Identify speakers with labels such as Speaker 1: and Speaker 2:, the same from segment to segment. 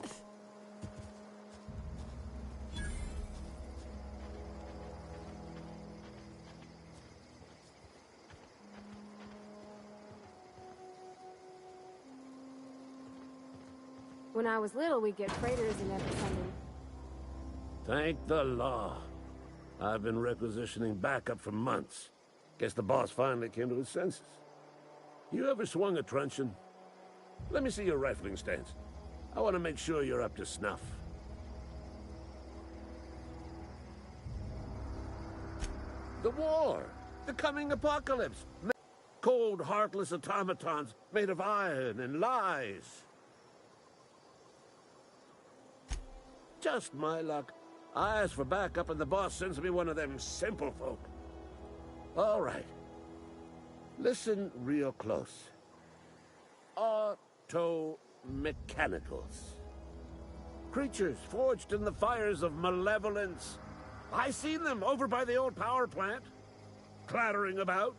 Speaker 1: death. When I was little, we'd get freighters in every Sunday.
Speaker 2: Thank the law. I've been requisitioning backup for months. Guess the boss finally came to his senses. You ever swung a truncheon? Let me see your rifling stance. I want to make sure you're up to snuff. The war! The coming apocalypse! Cold, heartless automatons made of iron and lies. Just my luck. I ask for backup and the boss sends me one of them simple folk. All right. Listen real close. Auto-mechanicals. Creatures forged in the fires of malevolence. I seen them over by the old power plant. Clattering about.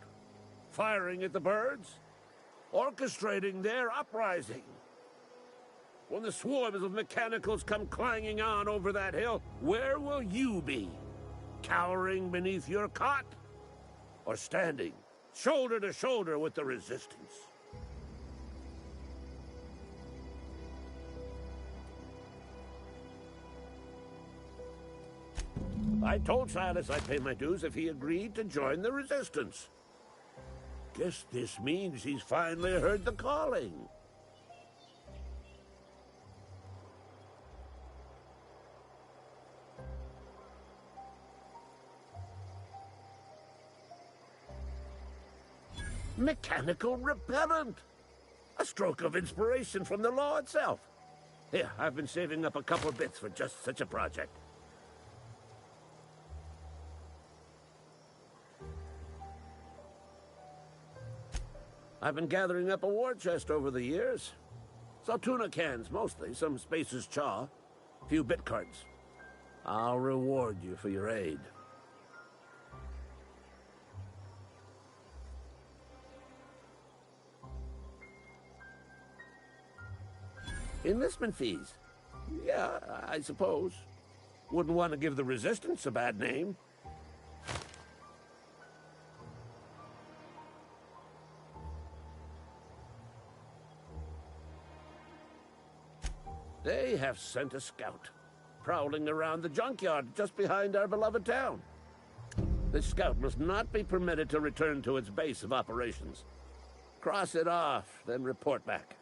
Speaker 2: Firing at the birds. Orchestrating their uprising. When the swarms of mechanicals come clanging on over that hill, where will you be? Cowering beneath your cot? Or standing, shoulder to shoulder with the resistance? I told Silas I'd pay my dues if he agreed to join the resistance. Guess this means he's finally heard the calling. Mechanical repellent! A stroke of inspiration from the law itself. Here, I've been saving up a couple bits for just such a project. I've been gathering up a war chest over the years. So tuna cans, mostly, some Spacer's chaw, a few bit cards. I'll reward you for your aid. Enlistment fees. Yeah, I suppose. Wouldn't want to give the Resistance a bad name. They have sent a scout, prowling around the junkyard just behind our beloved town. The scout must not be permitted to return to its base of operations. Cross it off, then report back.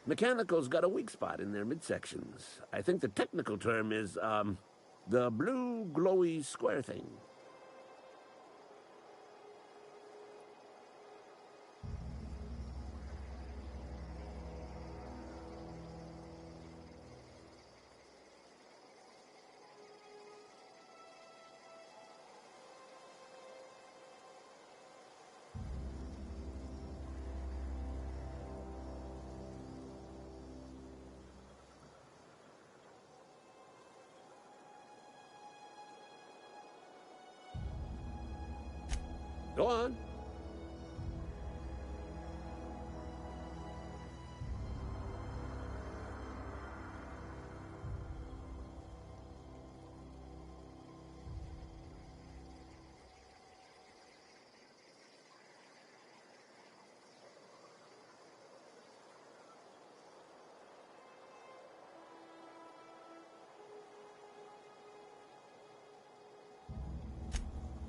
Speaker 2: Mechanical's got a weak spot in their midsections. I think the technical term is, the blue glowy square thing. Go on.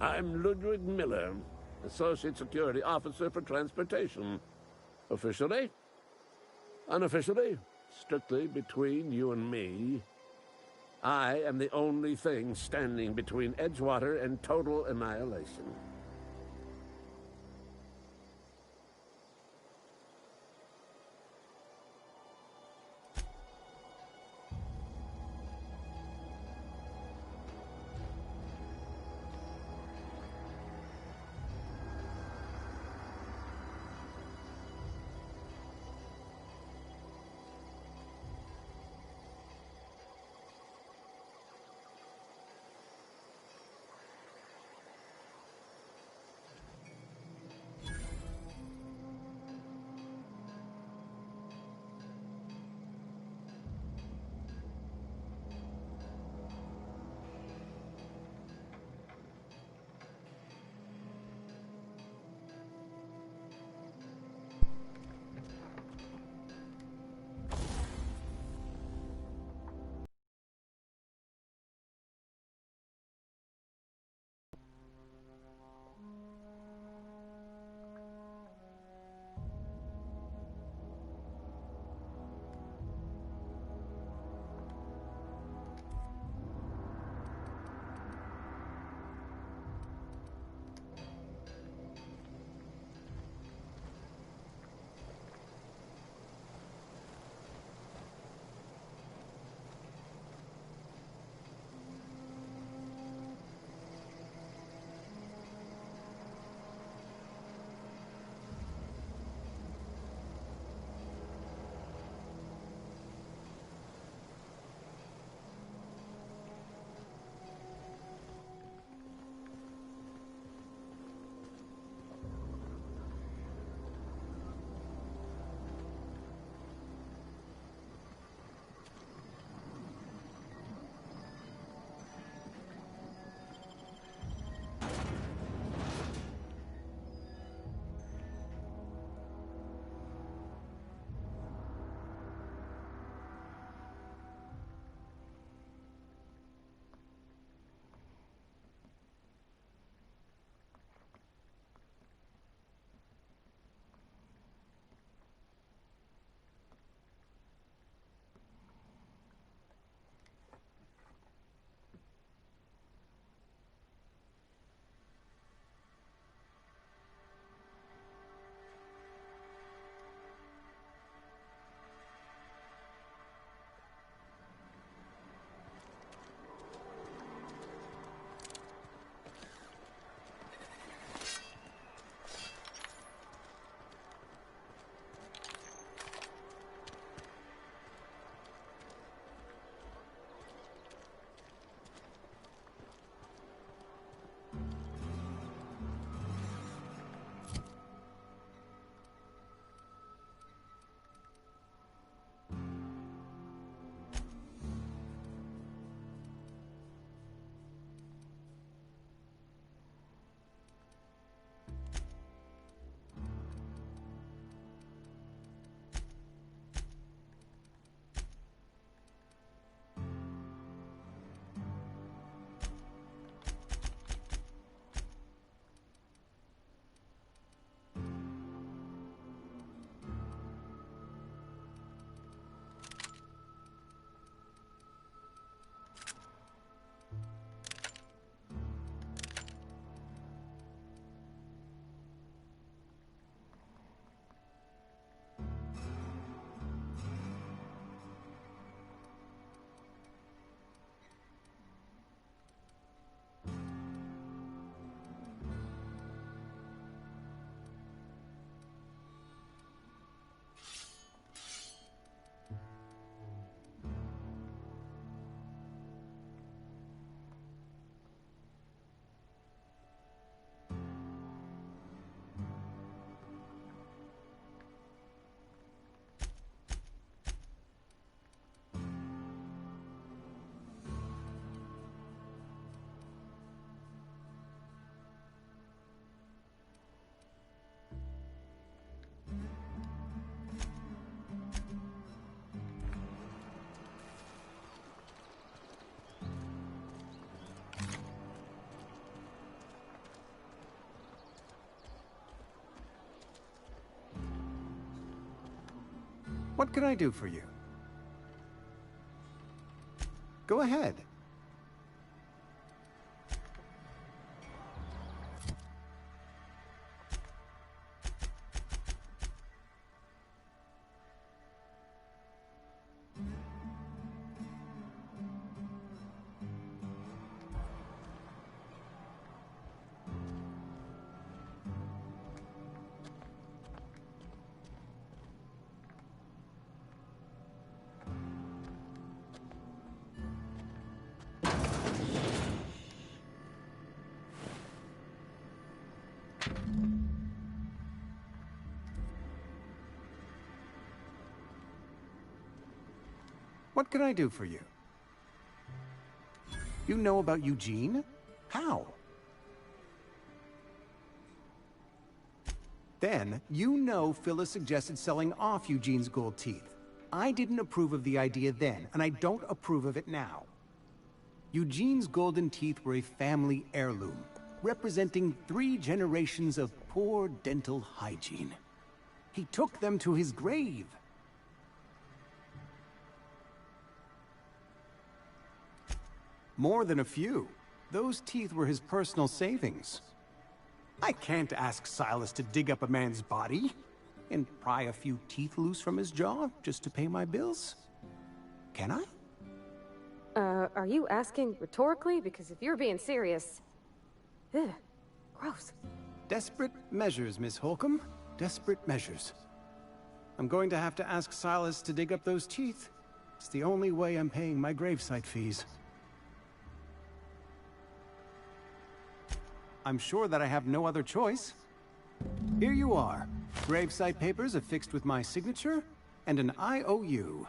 Speaker 2: I'm Ludwig Miller, Associate Security Officer for Transportation. Officially? Unofficially? Strictly between you and me. I am the only thing standing between Edgewater and total annihilation.
Speaker 3: What can I do for you? Go ahead. What can I do for you? You know about Eugene? How? Then, you know Phyllis suggested selling off Eugene's gold teeth. I didn't approve of the idea then, and I don't approve of it now. Eugene's golden teeth were a family heirloom, representing 3 generations of poor dental hygiene. He took them to his grave. More than a few. Those teeth were his personal savings. I can't ask Silas to dig up a man's body and pry a few teeth loose from his jaw just to pay my bills. Can I?
Speaker 1: Are you asking rhetorically? Because if you're being serious... Ugh, gross.
Speaker 3: Desperate measures, Miss Holcomb. Desperate measures. I'm going to have to ask Silas to dig up those teeth. It's the only way I'm paying my gravesite fees. I'm sure that I have no other choice. Here you are. Gravesite papers affixed with my signature and an IOU.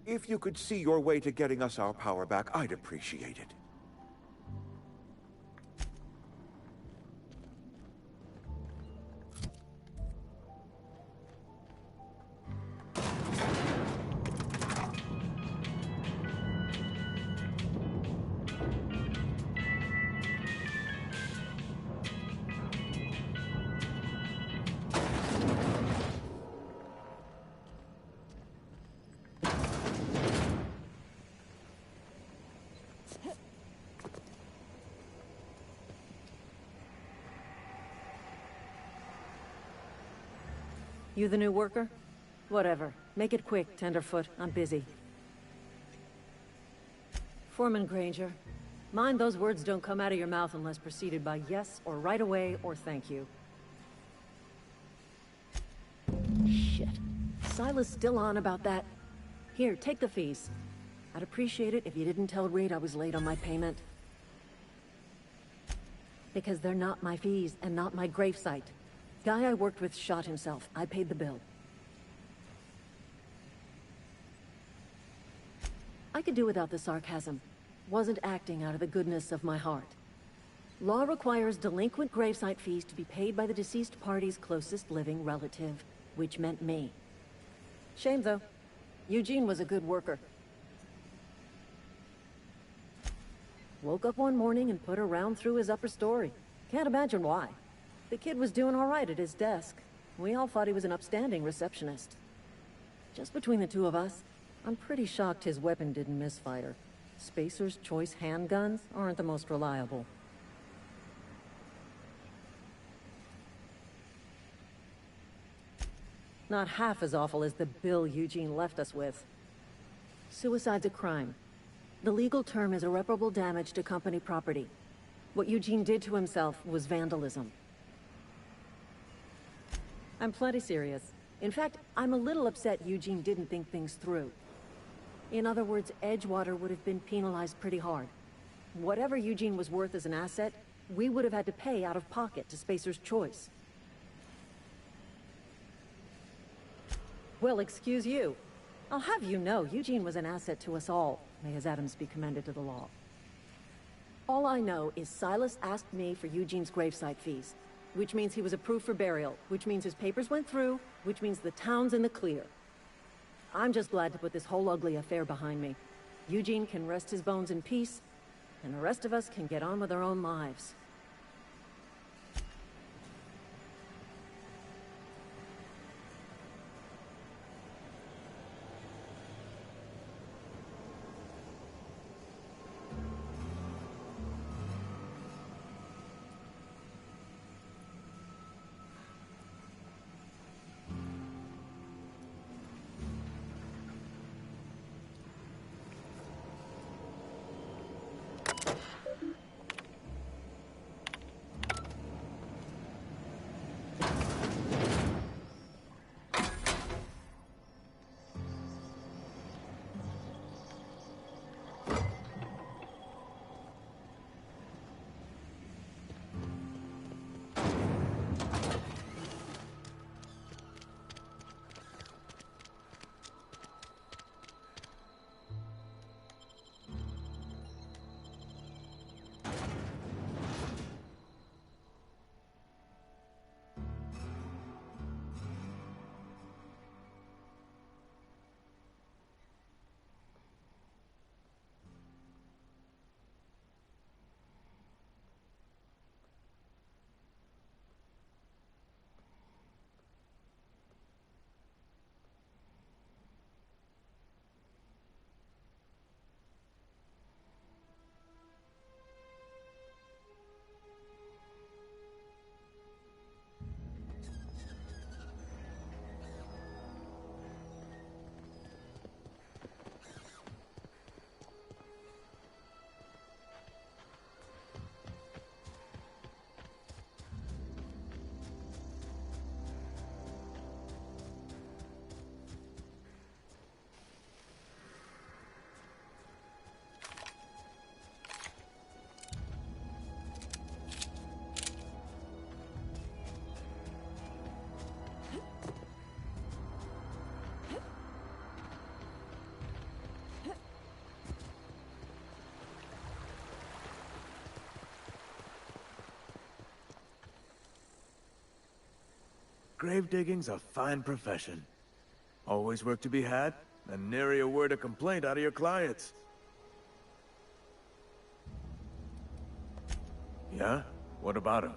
Speaker 4: If you could see your way to getting us our power back, I'd appreciate it.
Speaker 5: You the new worker? Whatever. Make it quick, Tenderfoot. I'm busy. Foreman Granger, mind those words don't come out of your mouth unless preceded by yes, or right away, or thank you. Shit. Silas still on about that? Here, take the fees. I'd appreciate it if you didn't tell Reed I was late on my payment. Because they're not my fees, and not my gravesite. Guy I worked with shot himself. I paid the bill. I could do without the sarcasm. Wasn't acting out of the goodness of my heart. Law requires delinquent gravesite fees to be paid by the deceased party's closest living relative, which meant me. Shame, though. Eugene was a good worker. Woke up one morning and put a round through his upper story. Can't imagine why. The kid was doing all right at his desk. We all thought he was an upstanding receptionist. Just between the two of us, I'm pretty shocked his weapon didn't misfire. Spacer's Choice handguns aren't the most reliable. Not half as awful as the bill Eugene left us with. Suicide's a crime. The legal term is irreparable damage to company property. What Eugene did to himself was vandalism. I'm plenty serious. In fact, I'm a little upset Eugene didn't think things through. In other words, Edgewater would have been penalized pretty hard. Whatever Eugene was worth as an asset, we would have had to pay out of pocket to Spacer's Choice. Well, excuse you. I'll have you know, Eugene was an asset to us all. May his atoms be commended to the law. All I know is Silas asked me for Eugene's gravesite fees, which means he was approved for burial, which means his papers went through, which means the town's in the clear. I'm just glad to put this whole ugly affair behind me. Eugene can rest his bones in peace, and the rest of us can get on with our own lives.
Speaker 6: Grave digging's a fine profession. Always work to be had, and nary a word of complaint out of your clients. Yeah? What about him?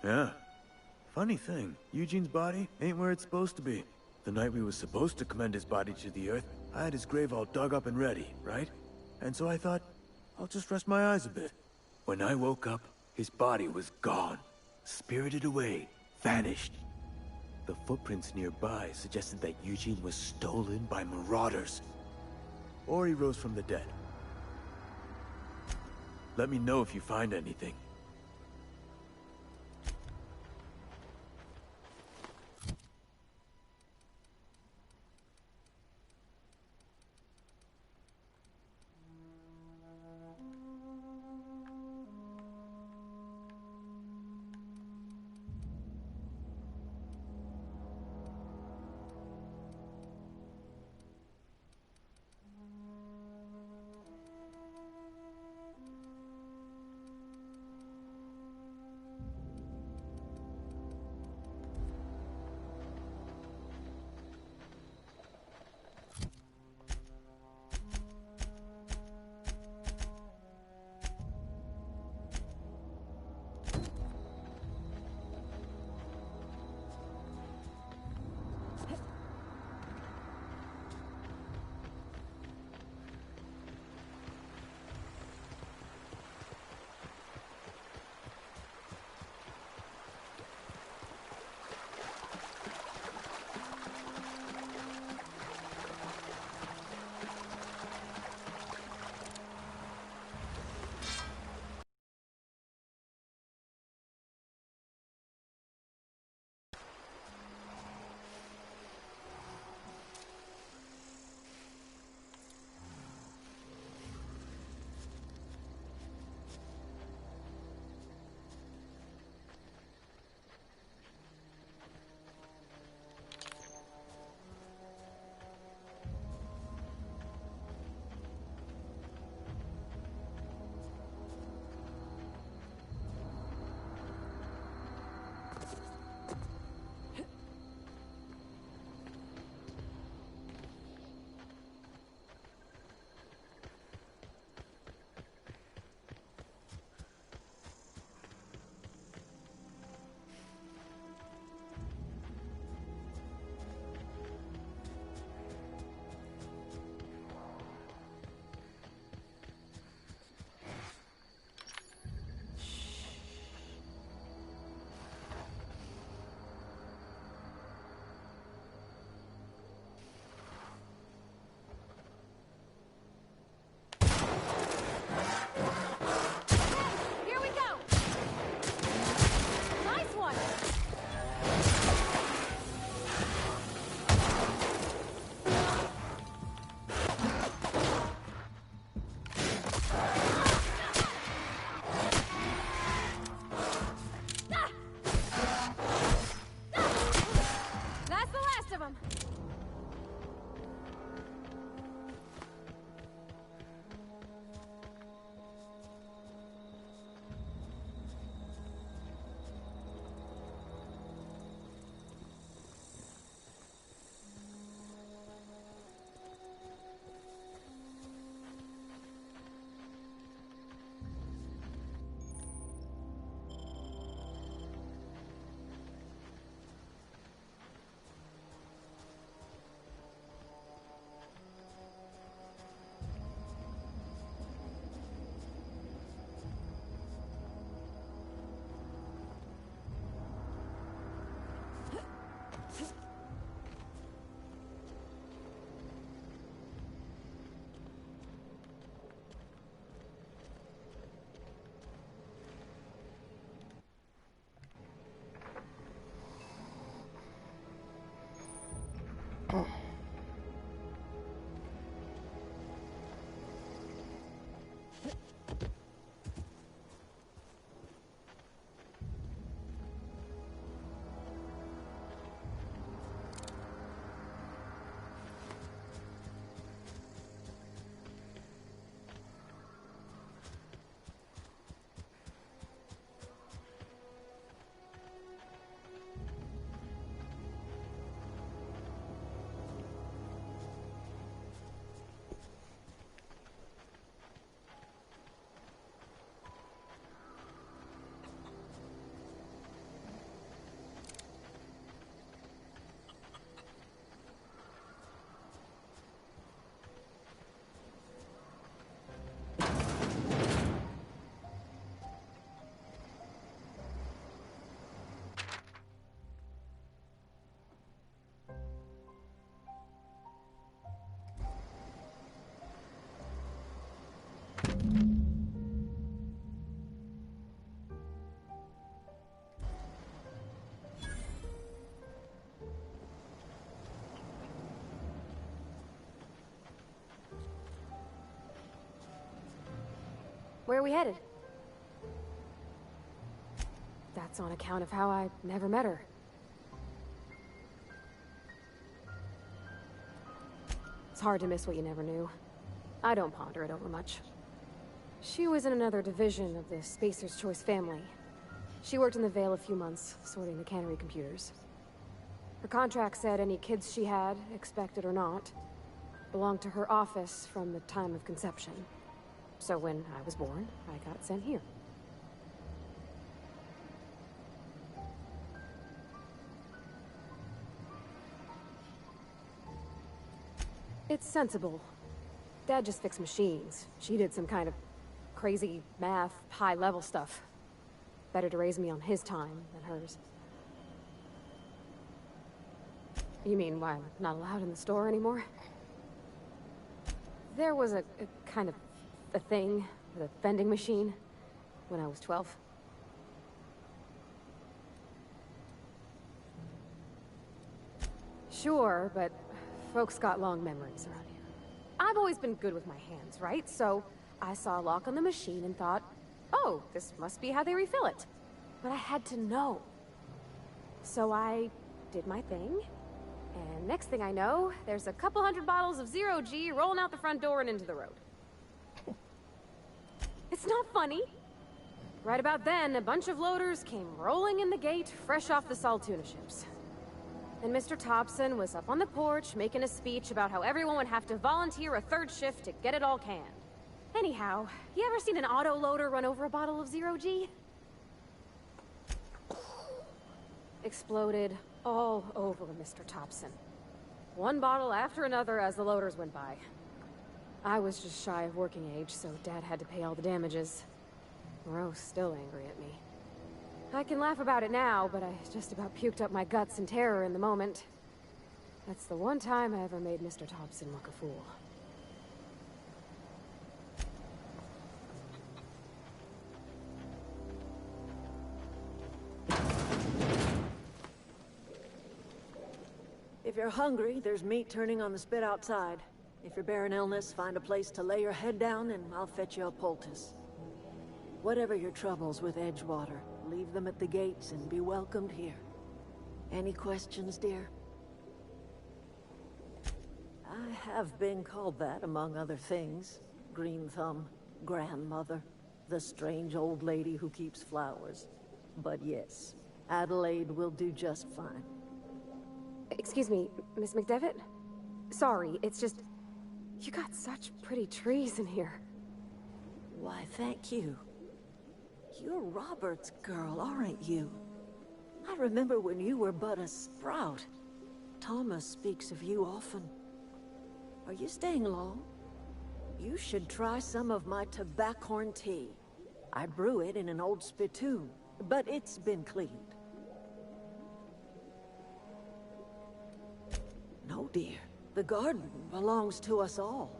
Speaker 6: Yeah. Funny thing, Eugene's body ain't where it's supposed to be. The night we was supposed to commend his body to the earth, I had his grave all dug up and ready, right? And so I thought, I'll just rest my eyes a bit. When I woke up, his body was gone. Spirited away. Vanished. The footprints nearby suggested that Eugene was stolen by marauders. Or he rose from the dead. Let me know if you find anything.
Speaker 1: Where are we headed? That's on account of how I never met her. It's hard to miss what you never knew. I don't ponder it over much. She was in another division of the Spacer's Choice family. She worked in the Vale a few months, sorting the cannery computers. Her contract said any kids she had, expected or not, belonged to her office from the time of conception. So when I was born, I got sent here. It's sensible. Dad just fixed machines. She did some kind of crazy math, high-level stuff. Better to raise me on his time than hers. You mean why I'm not allowed in the store anymore? There was a kind of a thing, the vending machine, when I was 12. Sure, but folks got long memories around here. I've always been good with my hands, right? So I saw a lock on the machine and thought, oh, this must be how they refill it. But I had to know. So I did my thing, and next thing I know, there's a couple hundred bottles of Zero-G rolling out the front door and into the road. It's not funny. Right about then, a bunch of loaders came rolling in the gate, fresh off the Saltuna ships. And Mr. Thompson was up on the porch making a speech about how everyone would have to volunteer a third shift to get it all canned. Anyhow, you ever seen an auto loader run over a bottle of Zero-G? Exploded all over Mr. Thompson. One bottle after another as the loaders went by. I was just shy of working age, so Dad had to pay all the damages. Moreau's still angry at me. I can laugh about it now, but I just about puked up my guts in terror in the moment. That's the one time I ever made Mr. Thompson look a fool.
Speaker 5: If you're hungry, there's meat turning on the spit outside. If you're bearing illness, find a place to lay your head down and I'll fetch you a poultice. Whatever your troubles with Edgewater, leave them at the gates and be welcomed here. Any questions, dear? I have been called that, among other things. Green Thumb, grandmother, the strange old lady who keeps flowers. But yes, Adelaide will do just fine.
Speaker 1: Excuse me, Miss McDevitt? Sorry, it's just... You got such pretty trees in here.
Speaker 5: Why, thank you. You're Robert's girl, aren't you? I remember when you were but a sprout. Thomas speaks of you often. Are you staying long? You should try some of my tobaccorn tea. I brew it in an old spittoon, but it's been cleaned. No, dear. The garden belongs to us all.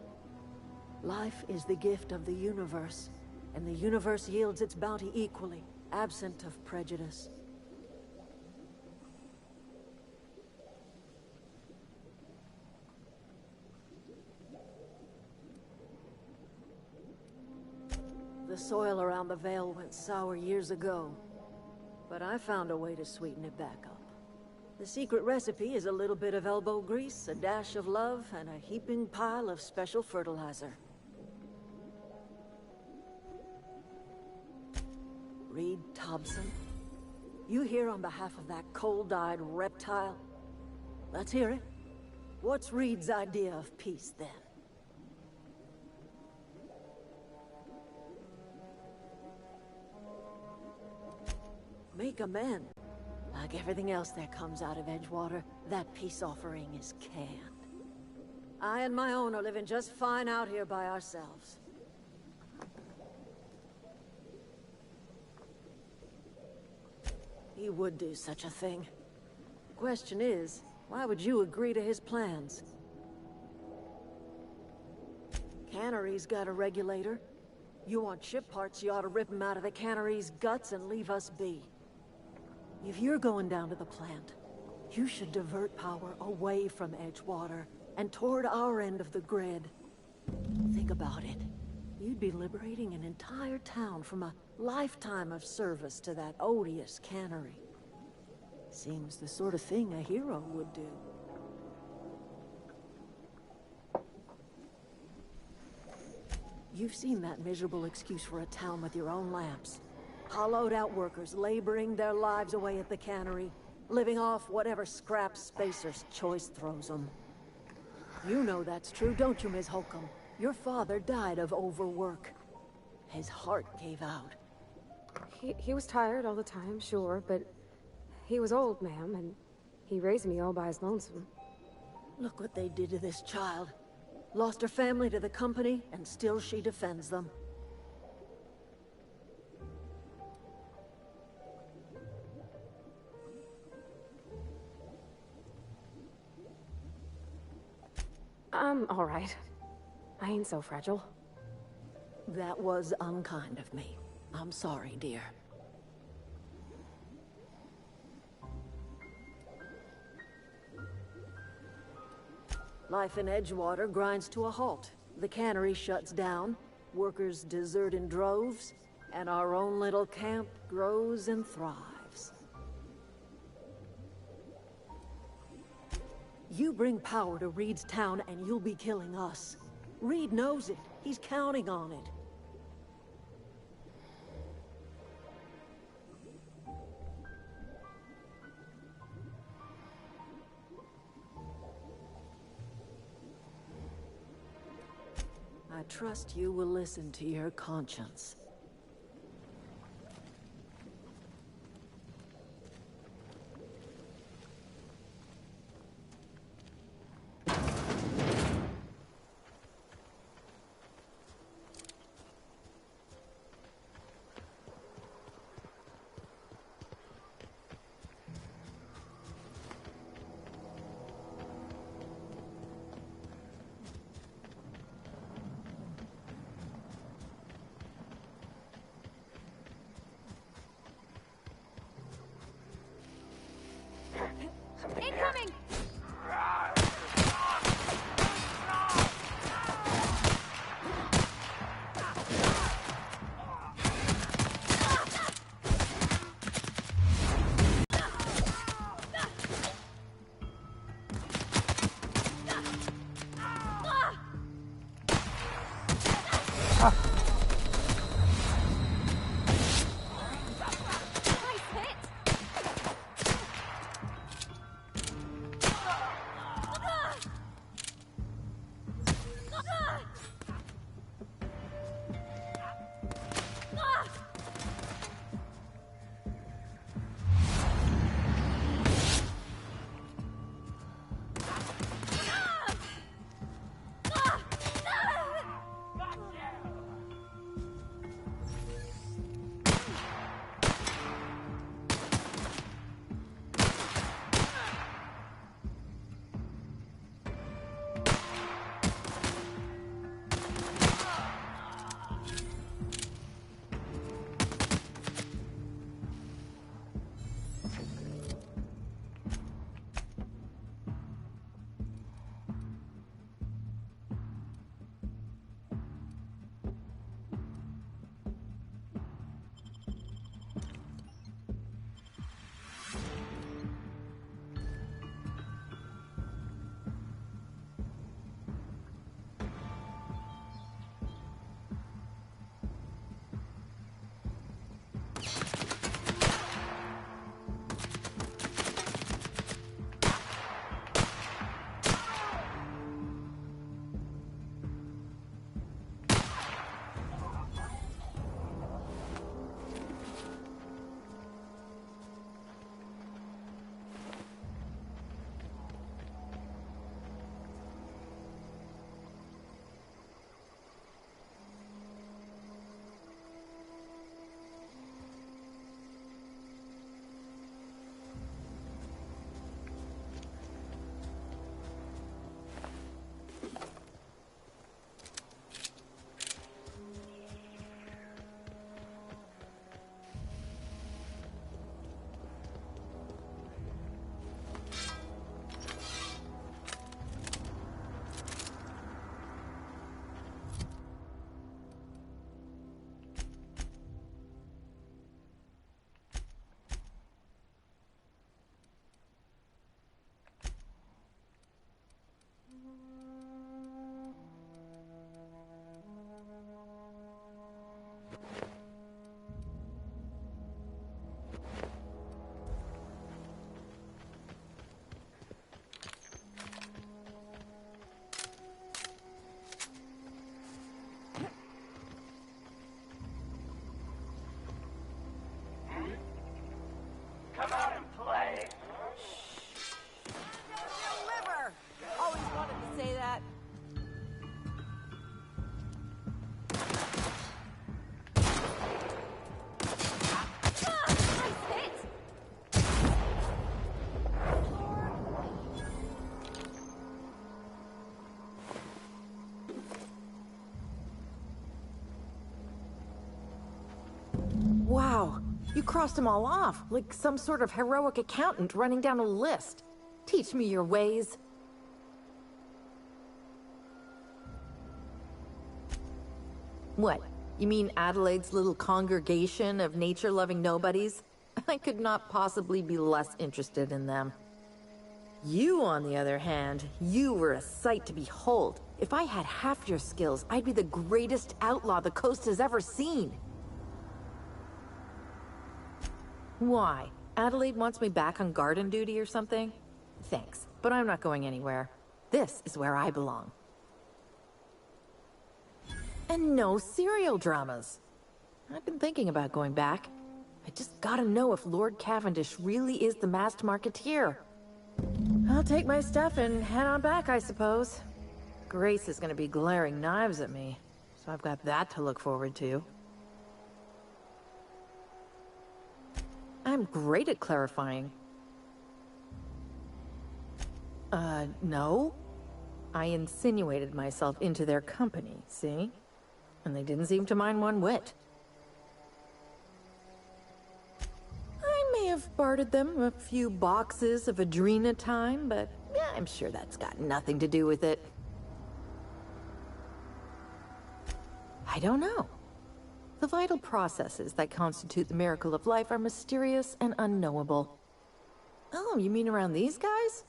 Speaker 5: Life is the gift of the universe, and the universe yields its bounty equally, absent of prejudice. The soil around the Vale went sour years ago, but I found a way to sweeten it back up. The secret recipe is a little bit of elbow grease, a dash of love, and a heaping pile of special fertilizer. Reed Thompson, you here on behalf of that cold-eyed reptile? Let's hear it. What's Reed's idea of peace, then? Make amends. Like everything else that comes out of Edgewater, that peace offering is canned. I and my own are living just fine out here by ourselves. He would do such a thing. The question is, why would you agree to his plans? Cannery's got a regulator. You want ship parts, you ought to rip them out of the cannery's guts and leave us be. If you're going down to the plant, you should divert power away from Edgewater and toward our end of the grid. Think about it. You'd be liberating an entire town from a lifetime of service to that odious cannery. Seems the sort of thing a hero would do. You've seen that miserable excuse for a town with your own lamps. Hollowed out workers laboring their lives away at the cannery, living off whatever scrap Spacer's Choice throws them. You know that's true, don't you, Ms. Holcomb? Your father died of overwork. His heart gave out.
Speaker 1: He was tired all the time, sure, but he was old, ma'am, and he raised me all by his lonesome.
Speaker 5: Look what they did to this child. Lost her family to the company, and still she defends them.
Speaker 1: I'm all right. I ain't so fragile.
Speaker 5: That was unkind of me. I'm sorry, dear. Life in Edgewater grinds to a halt. The cannery shuts down, workers desert in droves, and our own little camp grows and thrives. You bring power to Reed's town and you'll be killing us. Reed knows it. He's counting on it. I trust you will listen to your conscience.
Speaker 1: Incoming!
Speaker 7: Wow, you crossed them all off, like some sort of heroic accountant running down a list. Teach me your ways. What? You mean Adelaide's little congregation of nature-loving nobodies? I could not possibly be less interested in them. You, on the other hand, you were a sight to behold. If I had half your skills, I'd be the greatest outlaw the coast has ever seen. Why? Adelaide wants me back on garden duty or something? Thanks, but I'm not going anywhere. This is where I belong. And no serial dramas. I've been thinking about going back. I just gotta know if Lord Cavendish really is the masked marketeer. I'll take my stuff and head on back, I suppose. Grace is gonna be glaring knives at me, so I've got that to look forward to. I'm great at clarifying. No. I insinuated myself into their company, see? And they didn't seem to mind one whit. I may have bartered them a few boxes of Adrena time, but yeah, I'm sure that's got nothing to do with it. I don't know. The vital processes that constitute the miracle of life are mysterious and unknowable. Oh, you mean around these guys?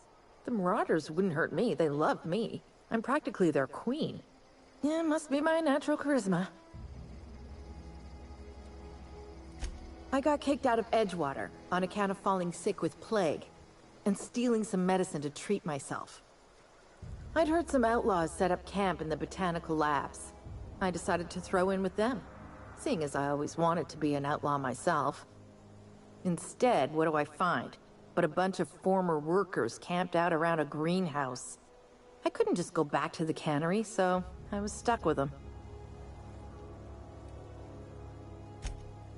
Speaker 7: The Marauders wouldn't hurt me. They love me. I'm practically their queen. Yeah, must be my natural charisma. I got kicked out of Edgewater on account of falling sick with plague and stealing some medicine to treat myself. I'd heard some outlaws set up camp in the botanical labs. I decided to throw in with them, seeing as I always wanted to be an outlaw myself. Instead, what do I find? But a bunch of former workers camped out around a greenhouse. I couldn't just go back to the cannery, so I was stuck with them.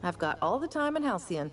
Speaker 7: I've got all the time in Halcyon.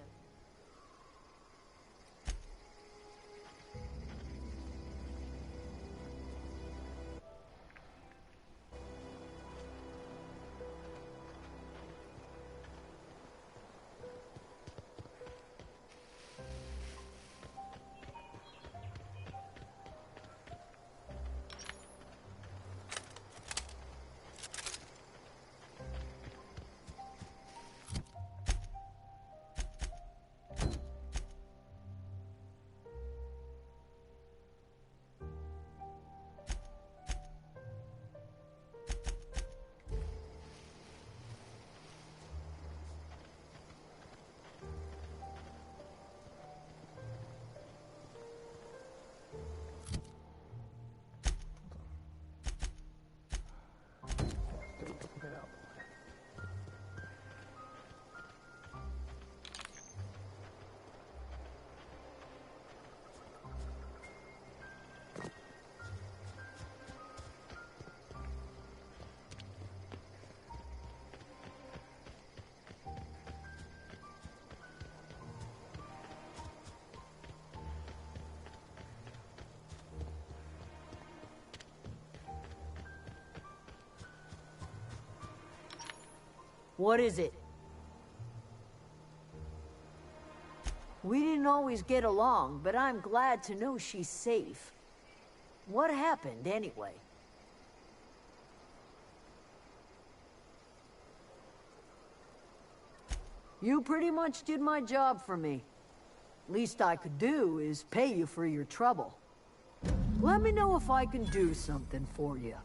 Speaker 8: What is it? We didn't always get along, but I'm glad to know she's safe. What happened, anyway? You pretty much did my job for me. Least I could do is pay you for your trouble. Let me know if I can do something for you.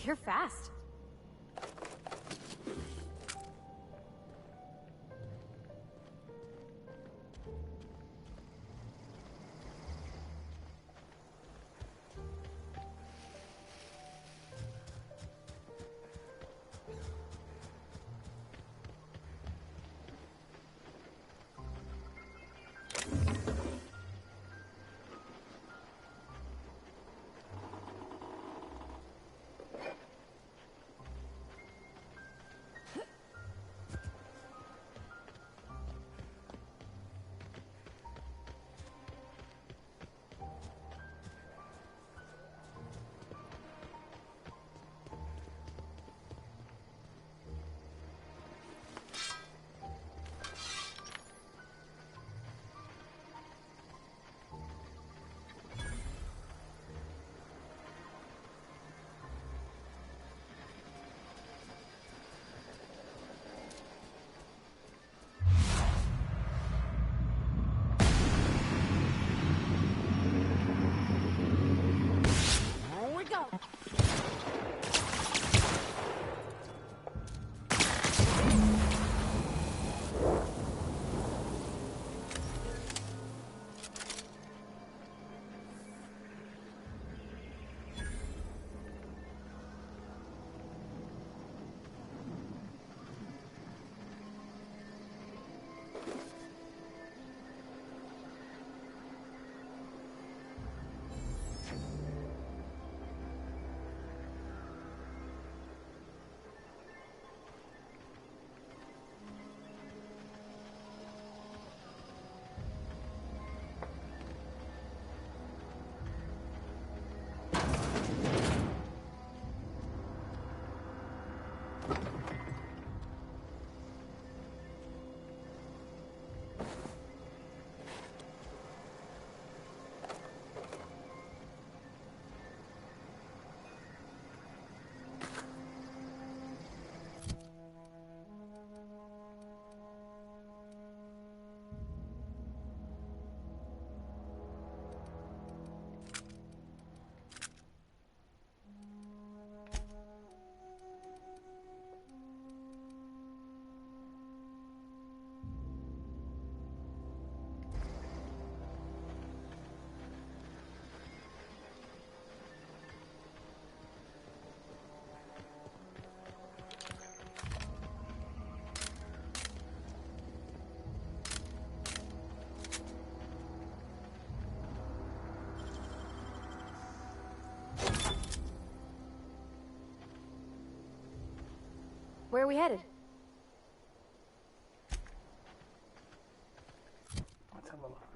Speaker 1: You're fast. Where are we headed?
Speaker 9: Let's have a look.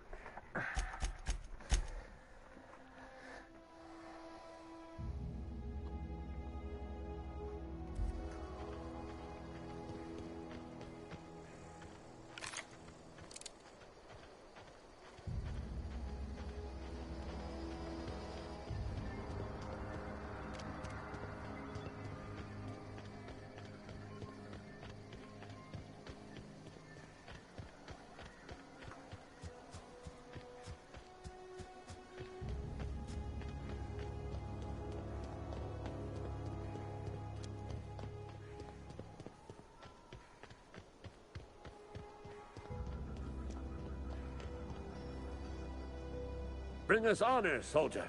Speaker 2: Bring us honor, soldier.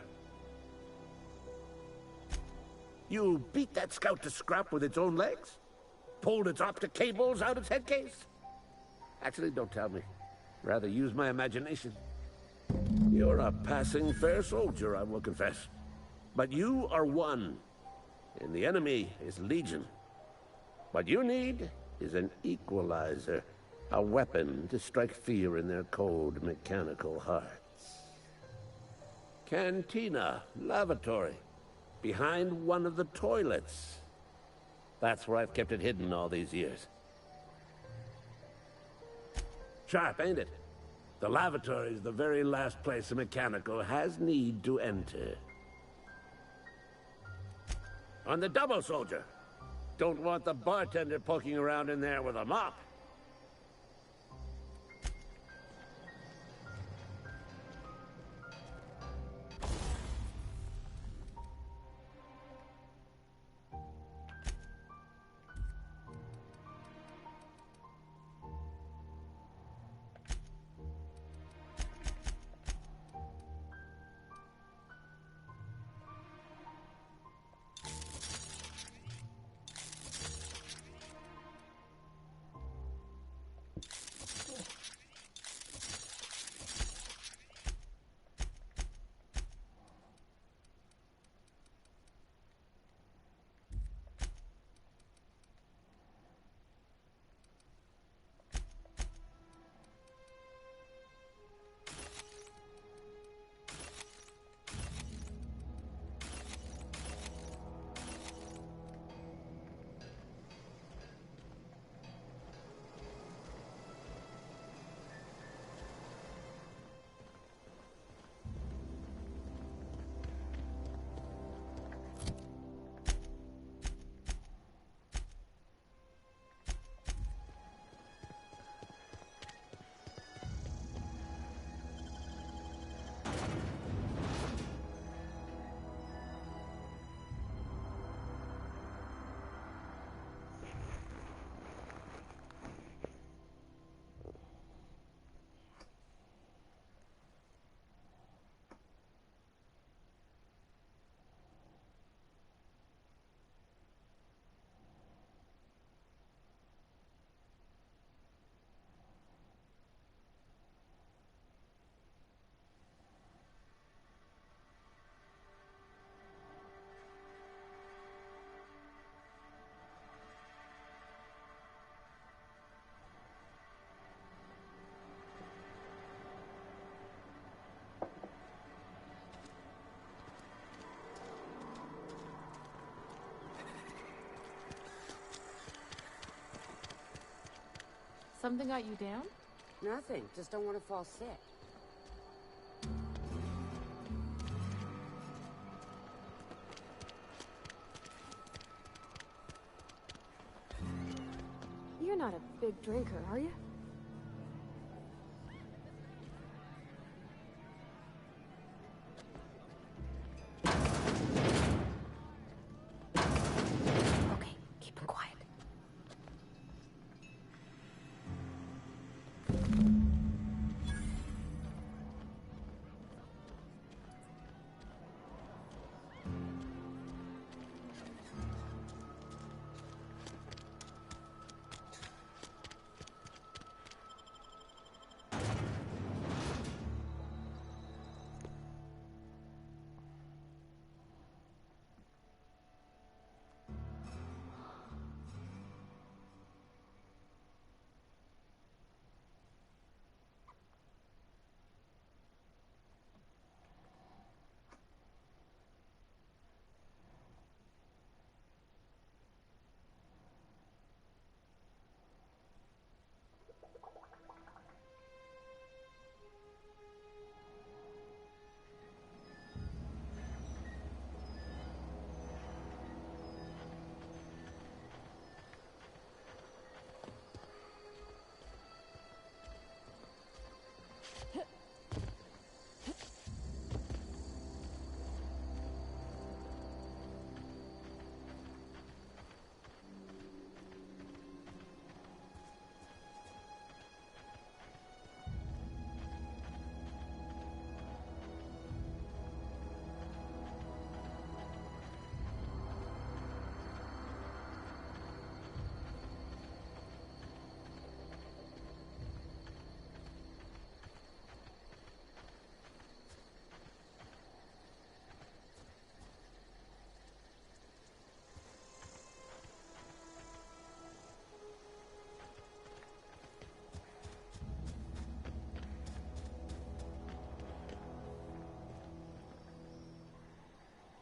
Speaker 2: You beat that scout to scrap with its own legs? Pulled its optic cables out its head case? Actually, don't tell me. Rather use my imagination. You're a passing fair soldier, I will confess. But you are one, and the enemy is legion. What you need is an equalizer, a weapon to strike fear in their cold, mechanical hearts. Cantina, lavatory, behind one of the toilets. That's where I've kept it hidden all these years. Sharp, ain't it? The lavatory is the very last place a mechanical has need to enter. On the double, soldier. Don't want the bartender poking around in there with a mop.
Speaker 9: Something got you down?
Speaker 10: Nothing. Just don't want to fall sick.
Speaker 1: You're not a big drinker, are you? Okay, keep him quiet.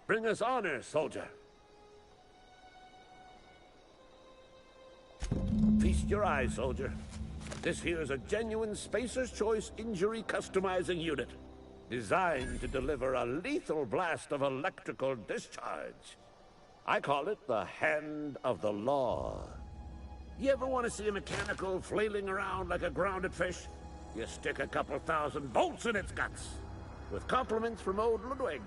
Speaker 2: Bring us honor, soldier. Feast your eyes, soldier. This here's a genuine Spacer's Choice injury customizing unit, designed to deliver a lethal blast of electrical discharge. I call it the Hand of the Law. You ever want to see a mechanical flailing around like a grounded fish? You stick a couple thousand bolts in its guts. With compliments from old Ludwig.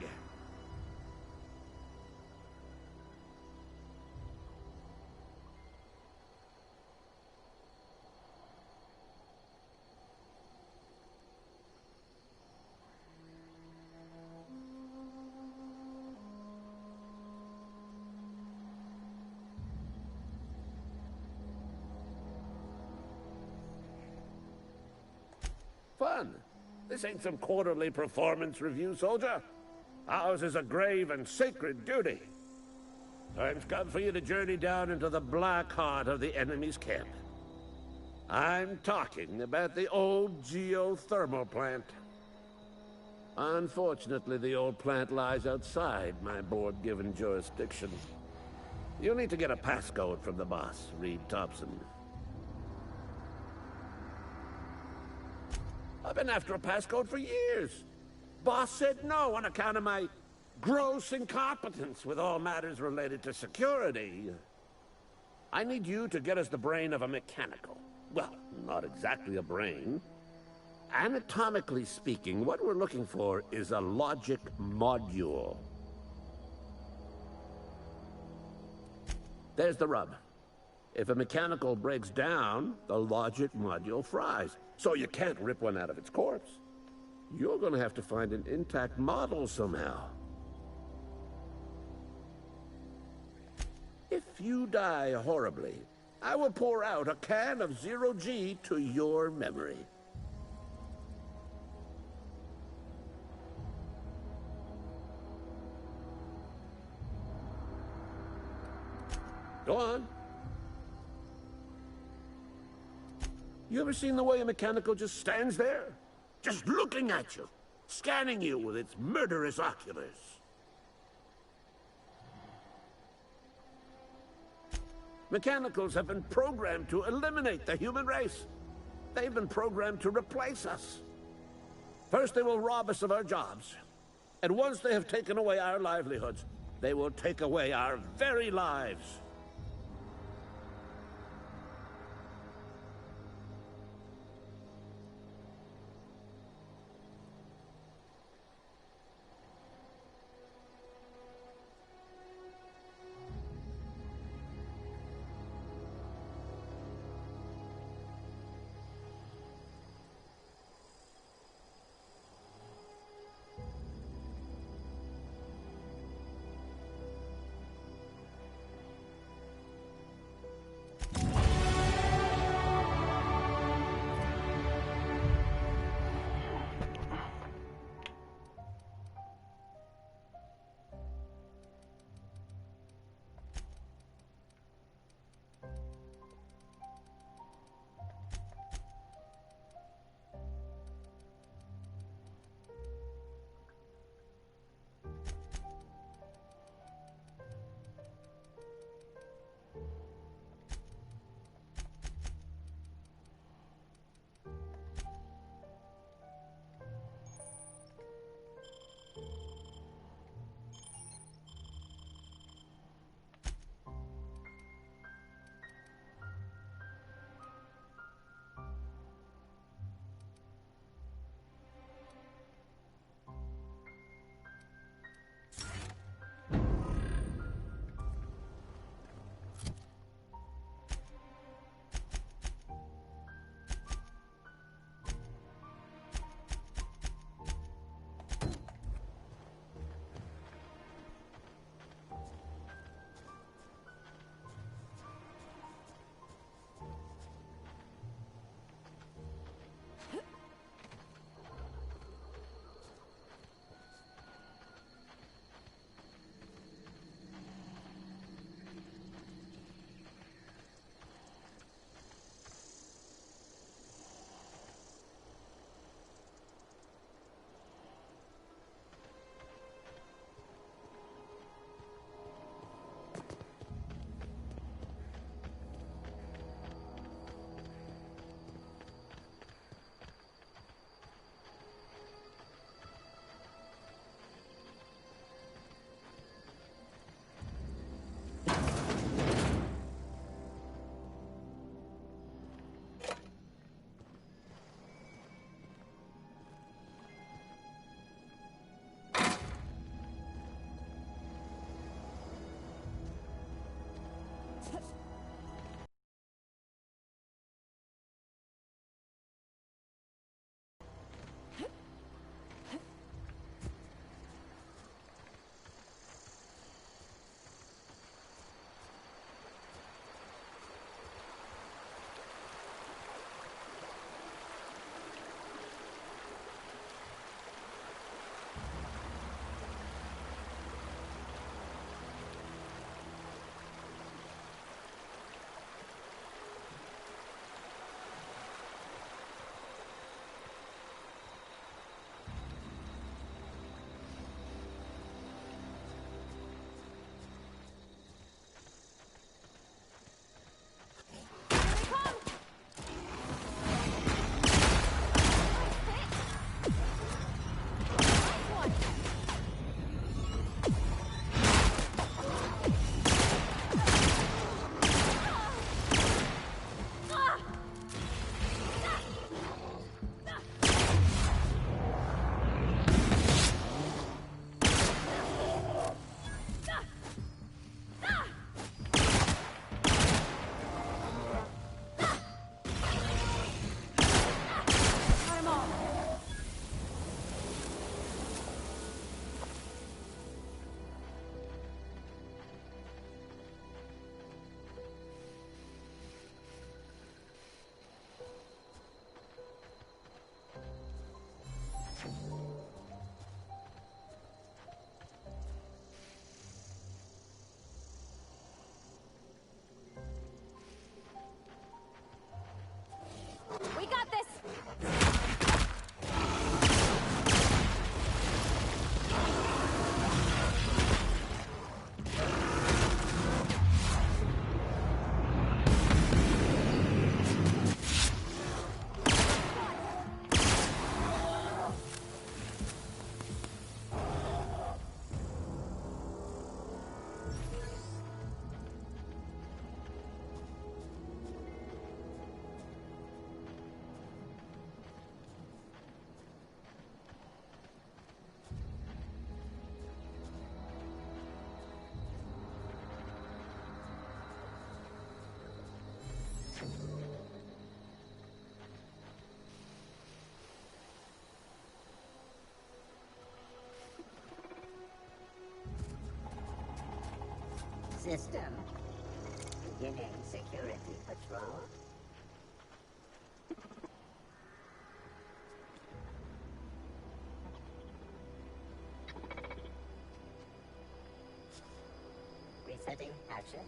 Speaker 2: Fun. This ain't some quarterly performance review, soldier. Ours is a grave and sacred duty. Time's come for you to journey down into the black heart of the enemy's camp. I'm talking about the old geothermal plant. Unfortunately, the old plant lies outside my board-given jurisdiction. You'll need to get a passcode from the boss, Reed Thompson. I've been after a passcode for years. Boss said no on account of my gross incompetence with all matters related to security. I need you to get us the brain of a mechanical. Well, not exactly a brain. Anatomically speaking, what we're looking for is a logic module. There's the rub. If a mechanical breaks down, the logic module fries. So you can't rip one out of its corpse. You're gonna have to find an intact model somehow. If you die horribly, I will pour out a can of Zero-G to your memory. Go on. You ever seen the way a mechanical just stands there? Just looking at you, scanning you with its murderous oculars. Mechanicals have been programmed to eliminate the human race. They've been programmed to replace us. First, they will rob us of our jobs. And once they have taken away our livelihoods, they will take away our very lives.
Speaker 9: system. Beginning security patrol. Resetting actions.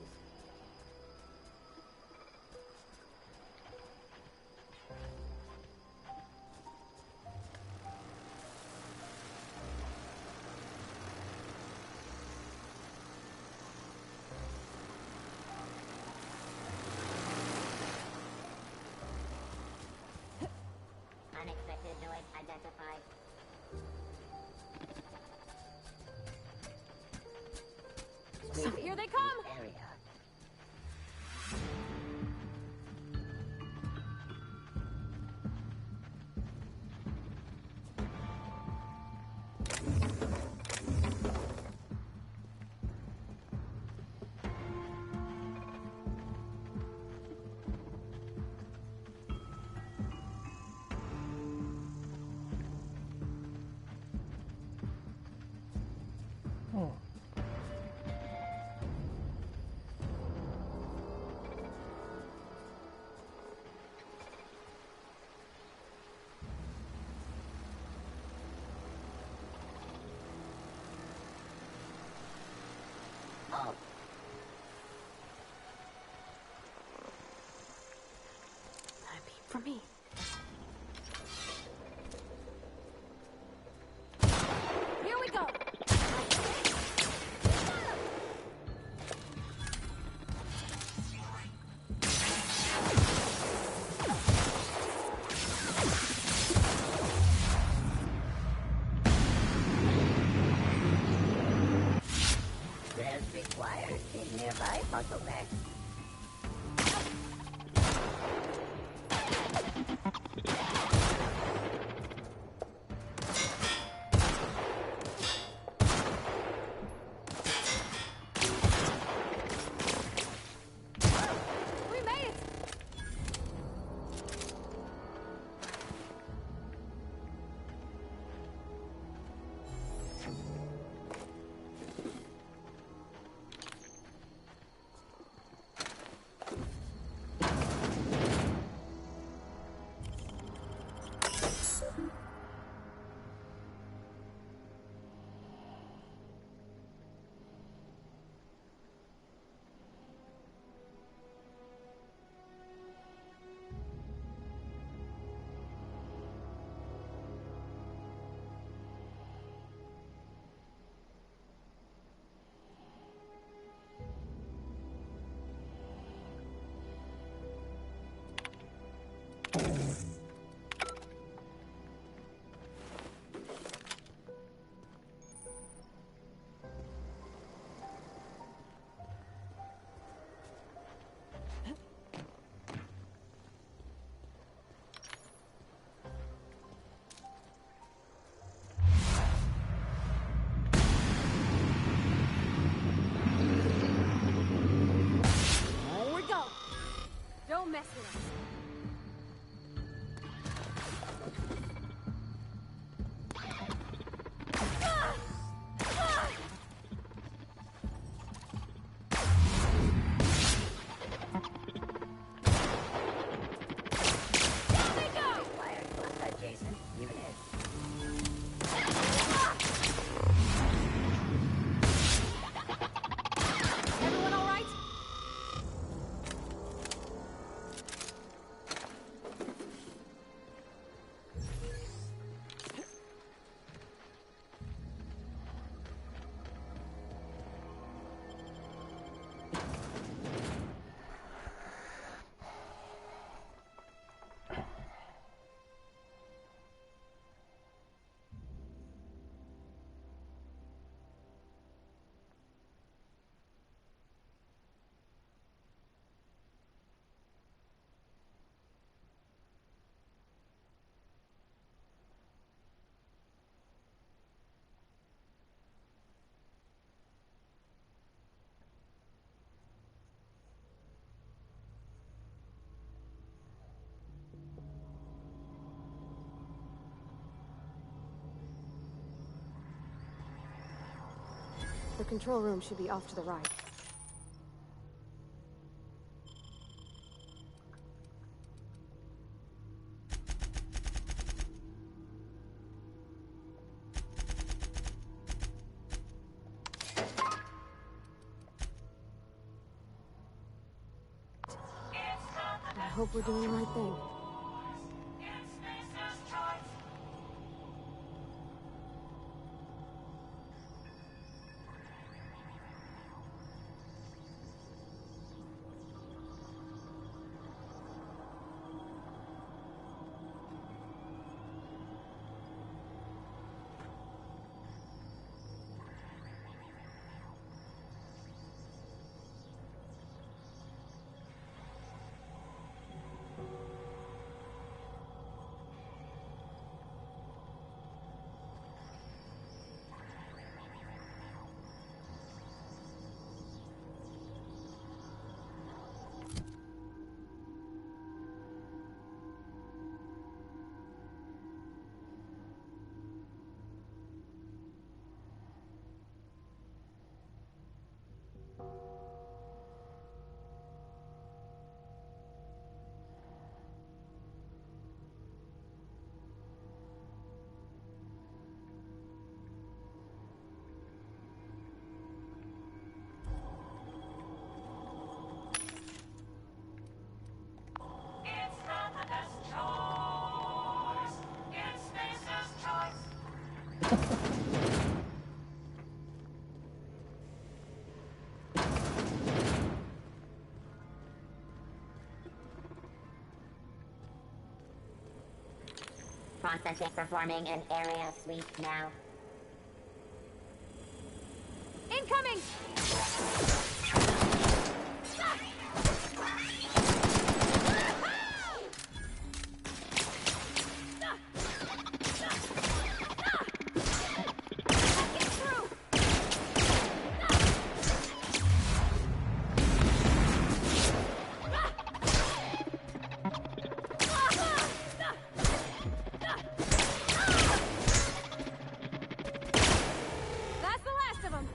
Speaker 9: Unexpected noise identified.
Speaker 1: So here they come!
Speaker 9: Area.
Speaker 1: A peep for me. Here we go!
Speaker 9: There's required in nearby bottleneck.
Speaker 1: We made it! Here we go! Don't mess with us.
Speaker 9: Required plus adjacent units.
Speaker 1: Everyone all right? The control room should be off to the right. hope we're doing the right thing.
Speaker 9: Processing performing an area sweep now.
Speaker 1: Incoming! That's the last of them!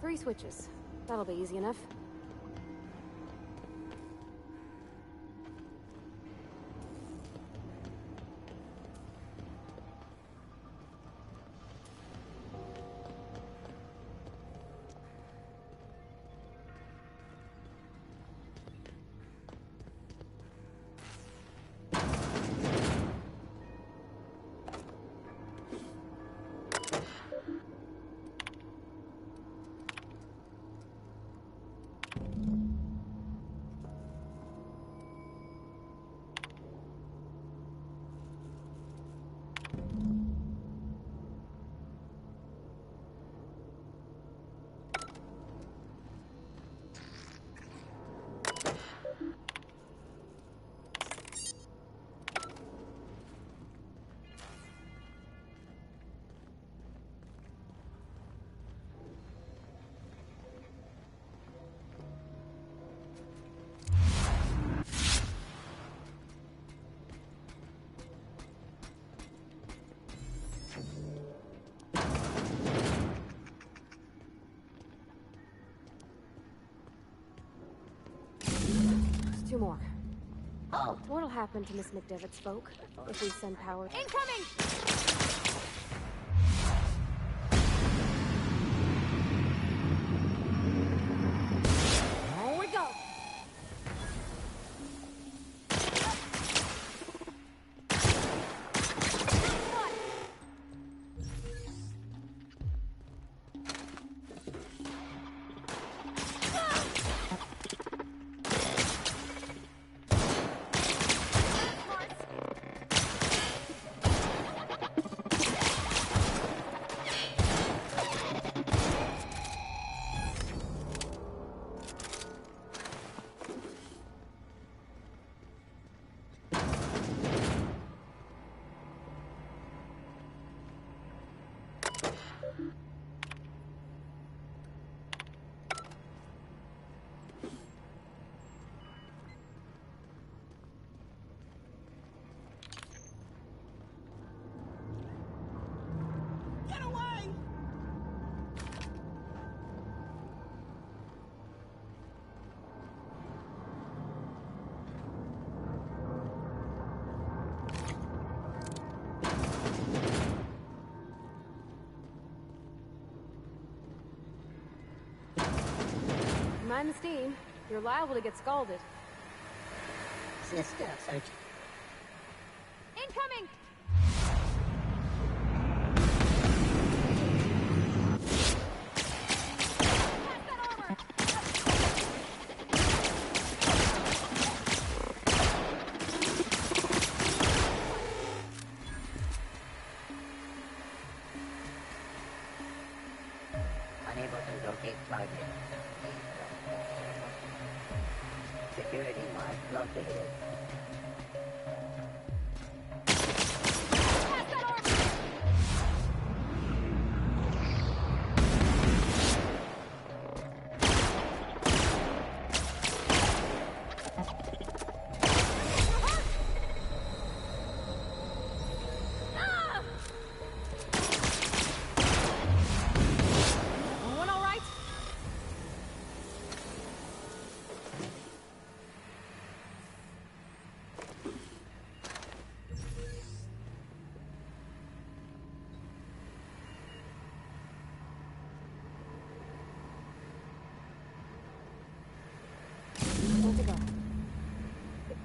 Speaker 1: Three switches. That'll be easy enough. more.
Speaker 9: Halt.
Speaker 1: What'll happen to Miss McDevitt's folk if we send power?
Speaker 11: Incoming!
Speaker 1: Here we go! Mind the steam. You're liable to get scalded.
Speaker 9: Sister, search.
Speaker 11: Incoming! Pass that armor!
Speaker 9: Unable to locate target. Security mark located.
Speaker 11: Pass that armor! Ah!
Speaker 1: Everyone all right? Where to go?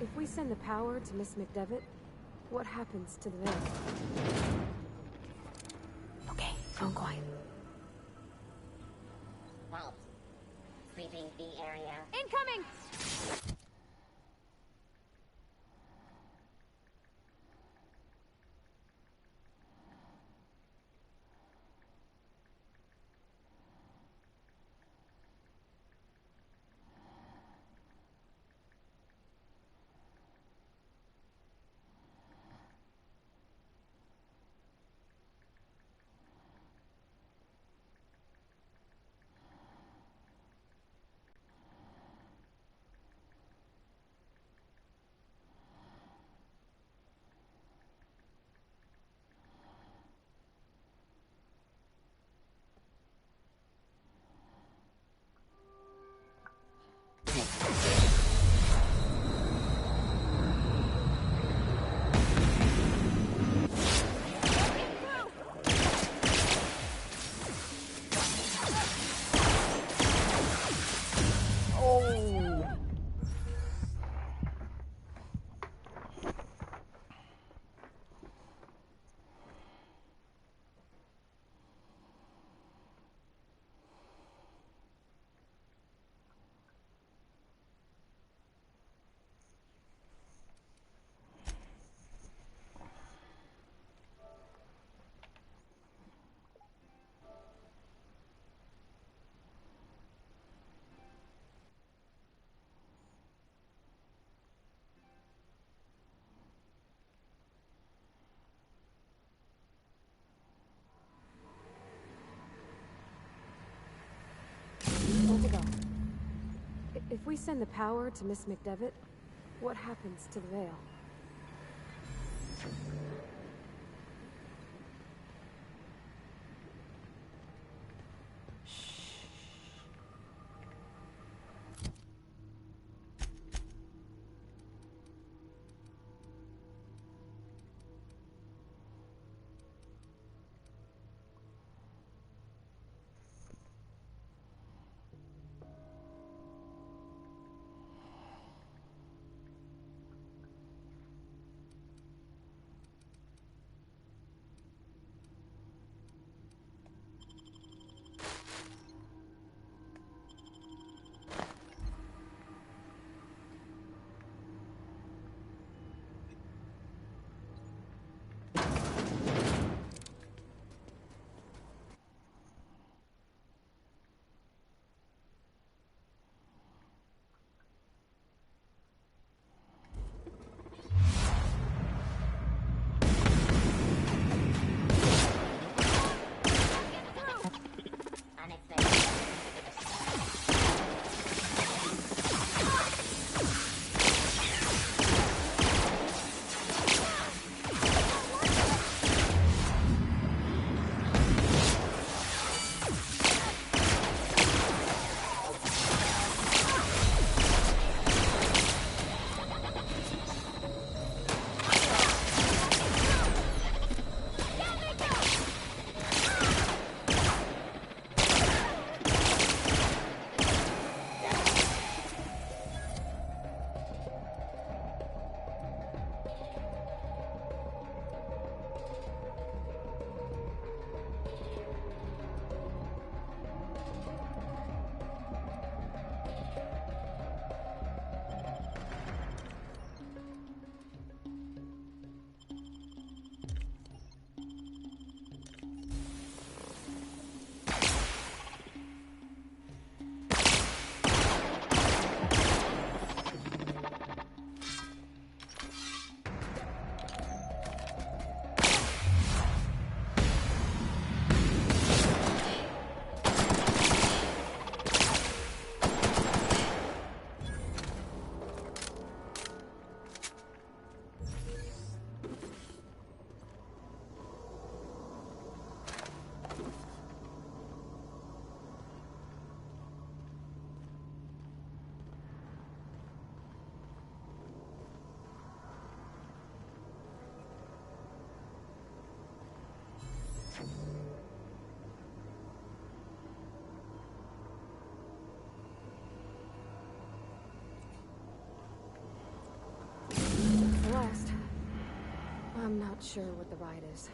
Speaker 1: If we send the power to Miss McDevitt, what happens to the Veil? Okay, phone quiet.
Speaker 9: Halt. Sweeping the area.
Speaker 11: Incoming!
Speaker 1: Where to go? If we send the power to Miss McDevitt, what happens to the Veil? I'm not sure what the right is.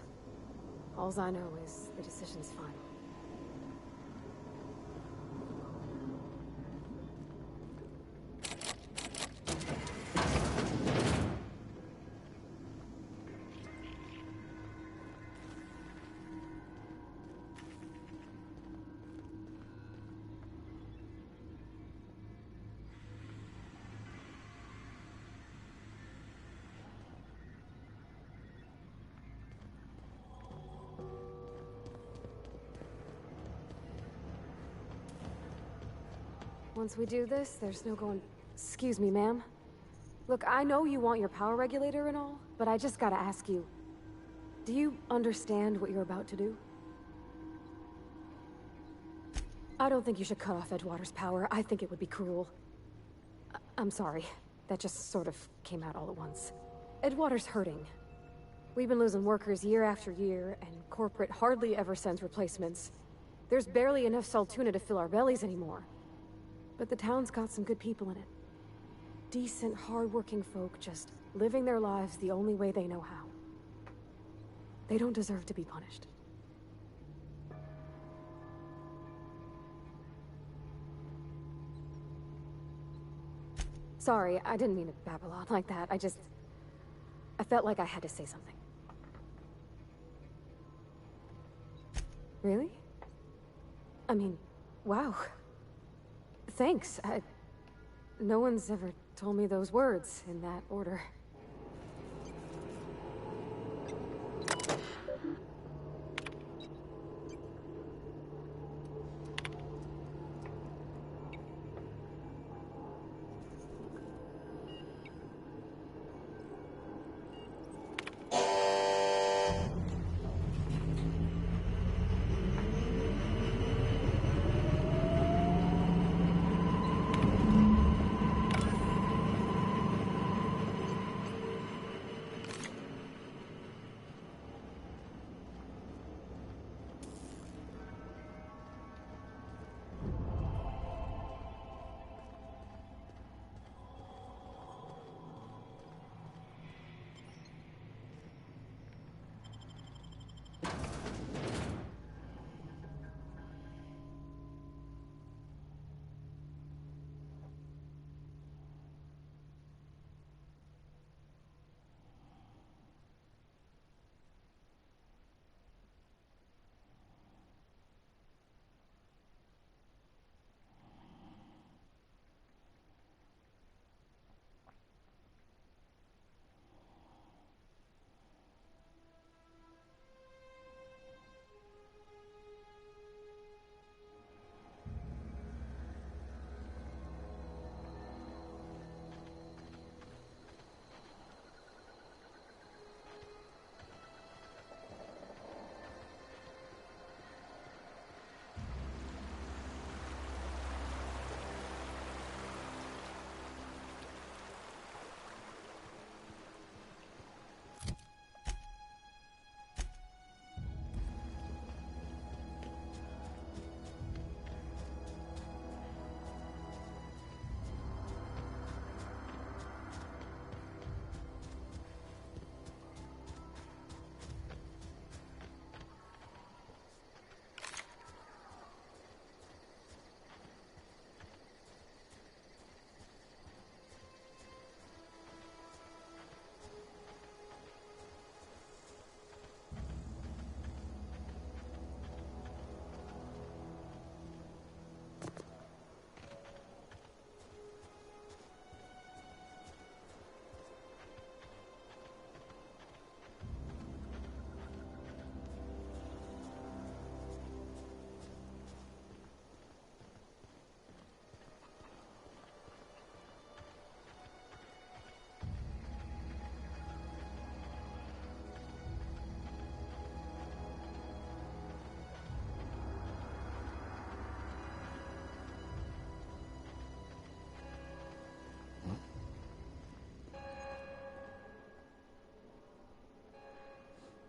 Speaker 1: Alls I know is the decision's final. Once we do this, there's no going... Excuse me, ma'am. Look, I know you want your power regulator and all, but I just gotta ask you. Do you understand what you're about to do? I don't think you should cut off Edgewater's power. I think it would be cruel. I'm sorry. That just sort of came out all at once. Edgewater's hurting. We've been losing workers year after year, and corporate hardly ever sends replacements. There's barely enough Saltuna to fill our bellies anymore. But the town's got some good people in it. Decent, hard-working folk just living their lives the only way they know how. They don't deserve to be punished. Sorry, I didn't mean to babble on like that. I felt like I had to say something. Really? I mean, wow. Thanks. No one's ever told me those words in that order.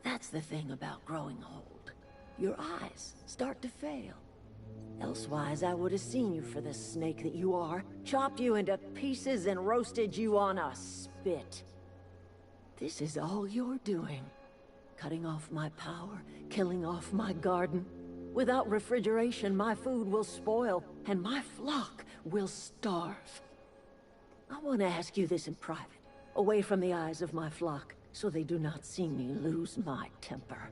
Speaker 5: That's the thing about growing old. Your eyes start to fail. Elsewise, I would have seen you for the snake that you are, chopped you into pieces and roasted you on a spit. This is all you're doing. Cutting off my power, killing off my garden. Without refrigeration, my food will spoil, and my flock will starve. I want to ask you this in private, away from the eyes of my flock, so they do not see me lose my temper.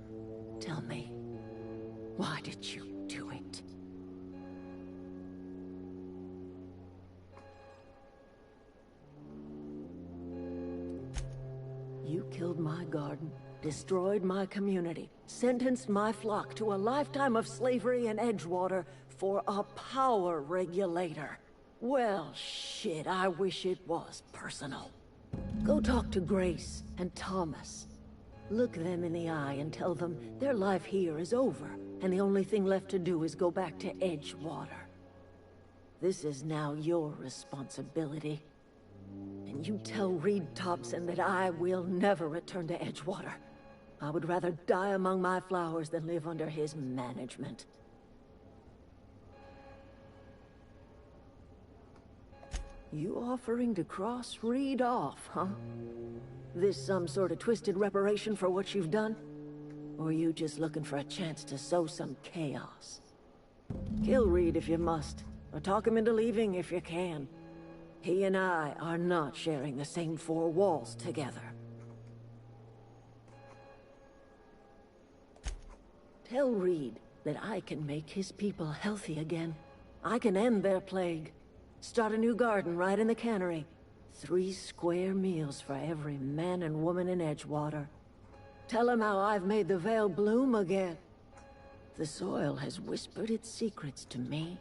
Speaker 5: Tell me, why did you do it? You killed my garden, destroyed my community, sentenced my flock to a lifetime of slavery in Edgewater for a power regulator. Well, shit, I wish it was personal. Go talk to Grace and Thomas. Look them in the eye and tell them their life here is over, and the only thing left to do is go back to Edgewater. This is now your responsibility. And you tell Reed Thompson that I will never return to Edgewater. I would rather die among my flowers than live under his management. You offering to cross Reed off, huh? This some sort of twisted reparation for what you've done? Or you just looking for a chance to sow some chaos? Kill Reed if you must, or talk him into leaving if you can. He and I are not sharing the same four walls together. Tell Reed that I can make his people healthy again. I can end their plague. Start a new garden right in the cannery. 3 square meals for every man and woman in Edgewater. Tell him how I've made the Vale bloom again. The soil has whispered its secrets to me,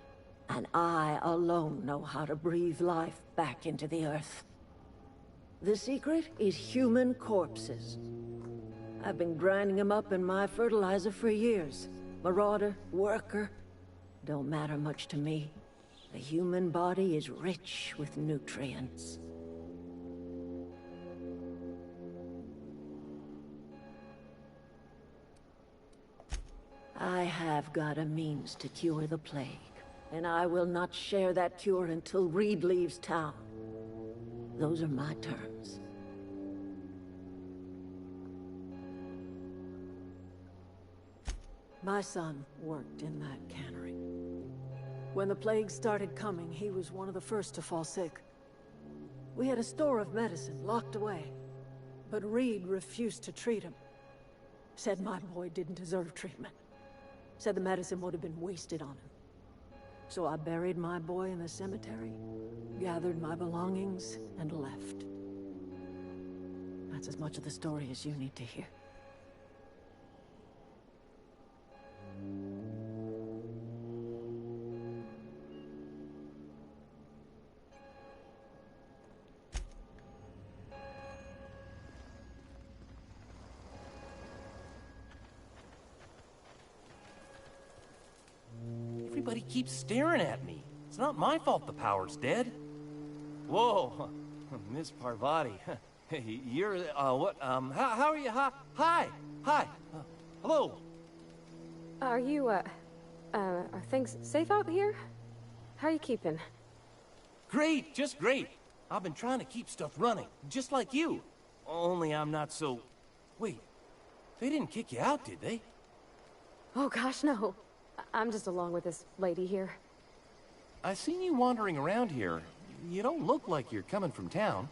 Speaker 5: and I alone know how to breathe life back into the earth. The secret is human corpses. I've been grinding them up in my fertilizer for years. Marauder, worker, don't matter much to me. The human body is rich with nutrients. I have got a means to cure the plague, and I will not share that cure until Reed leaves town. Those are my terms. My son worked in that cannery. When the plague started coming, he was one of the first to fall sick. We had a store of medicine locked away, but Reed refused to treat him. Said my boy didn't deserve treatment. Said the medicine would have been wasted on him. So I buried my boy in the cemetery, gathered my belongings, and left. That's as much of the story as you need to hear.
Speaker 12: Everybody keeps staring at me. It's not my fault the power's dead. Whoa, Miss Parvati. Hey, you're, what, how are you? Hi, hello.
Speaker 1: Are you, are things safe out here? How are you keeping?
Speaker 12: Great, just great. I've been trying to keep stuff running, just like you. Only I'm not so... Wait, they didn't kick you out, did they?
Speaker 1: Oh gosh, no. I'm just along with this lady here.
Speaker 12: I seen you wandering around here. You don't look like you're coming from town.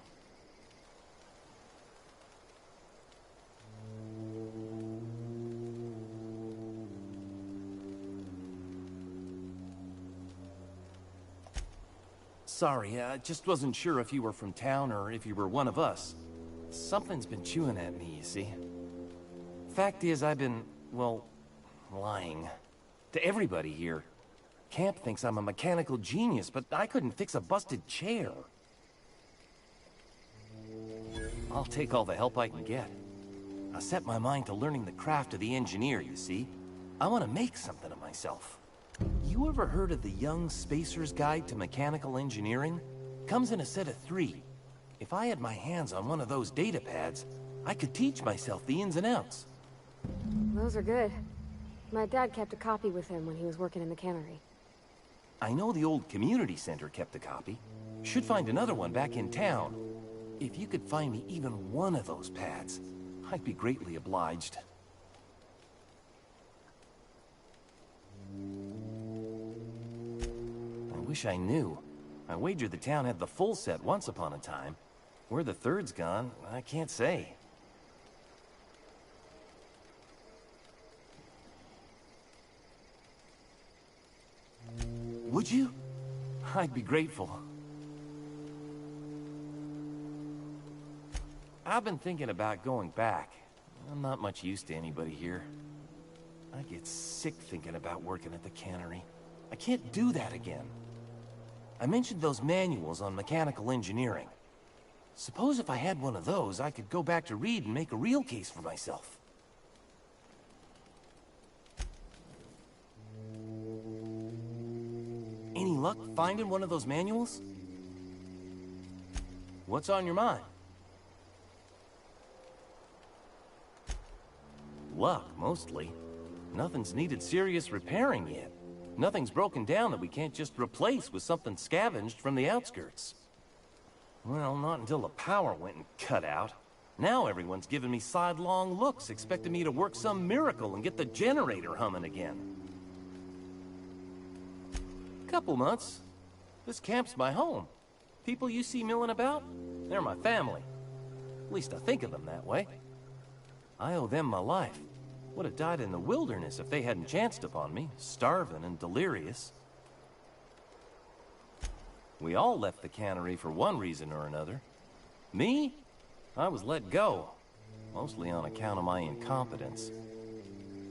Speaker 12: Sorry, I just wasn't sure if you were from town or if you were one of us. Something's been chewing at me, you see. Fact is, I've been, well, lying. To everybody here. Camp thinks I'm a mechanical genius, but I couldn't fix a busted chair. I'll take all the help I can get. I set my mind to learning the craft of the engineer, you see. I want to make something of myself. You ever heard of the Young Spacer's Guide to Mechanical Engineering? Comes in a set of 3. If I had my hands on one of those data pads, I could teach myself the ins and outs.
Speaker 1: Those are good. My dad kept a copy with him when he was working in the cannery.
Speaker 12: I know the old community center kept a copy. Should find another one back in town. If you could find me even one of those pads, I'd be greatly obliged. I wish I knew. I wagered the town had the full set once upon a time. Where the third's gone, I can't say. Would you? I'd be grateful. I've been thinking about going back. I'm not much use to anybody here. I get sick thinking about working at the cannery. I can't do that again. I mentioned those manuals on mechanical engineering. Suppose if I had one of those, I could go back to Reed and make a real case for myself. Any luck finding one of those manuals? What's on your mind? Luck, mostly. Nothing's needed serious repairing yet. Nothing's broken down that we can't just replace with something scavenged from the outskirts. Well, not until the power went and cut out. Now everyone's giving me sidelong looks, expecting me to work some miracle and get the generator humming again. Couple months. This camp's my home. People you see milling about, they're my family. At least I think of them that way. I owe them my life. Would have died in the wilderness if they hadn't chanced upon me, starving and delirious. We all left the cannery for one reason or another. Me? I was let go, mostly on account of my incompetence.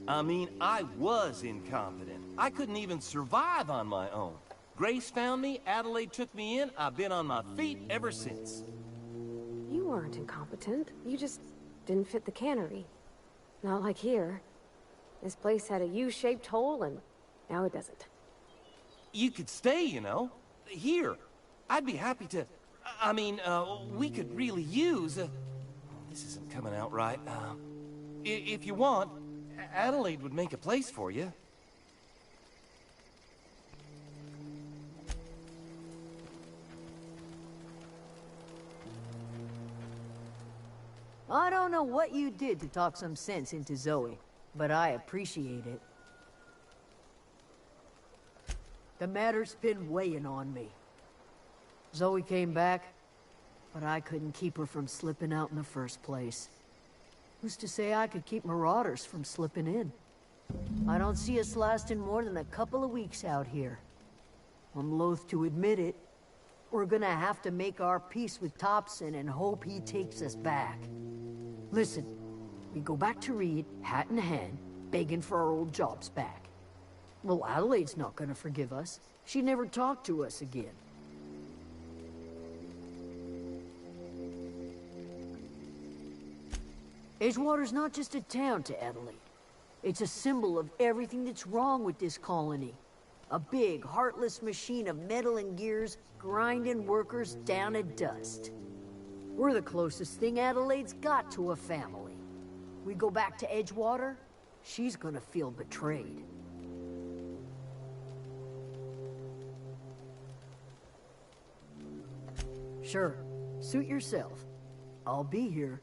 Speaker 12: I mean, I was incompetent. I couldn't even survive on my own. Grace found me, Adelaide took me in, I've been on my feet ever since.
Speaker 1: You weren't incompetent. You just didn't fit the cannery. Not like here. This place had a U-shaped hole, and now it doesn't.
Speaker 12: You could stay, you know. Here. I'd be happy to... I mean, we could really use... this isn't coming out right. If you want, Adelaide would make a place for you.
Speaker 8: I don't know what you did to talk some sense into Zoe, but I appreciate it. The matter's been weighing on me. Zoe came back, but I couldn't keep her from slipping out in the first place. Who's to say I could keep marauders from slipping in? I don't see us lasting more than a couple of weeks out here. I'm loath to admit it. We're gonna have to make our peace with Topson and hope he takes us back. Listen, we go back to Reed, hat in hand, begging for our old jobs back. Well, Adelaide's not gonna forgive us. She never talked to us again. Edgewater's not just a town to Adelaide. It's a symbol of everything that's wrong with this colony. A big, heartless machine of metal and gears grinding workers down to dust. We're the closest thing Adelaide's got to a family. We go back to Edgewater, she's gonna feel betrayed. Sure, suit yourself. I'll be here.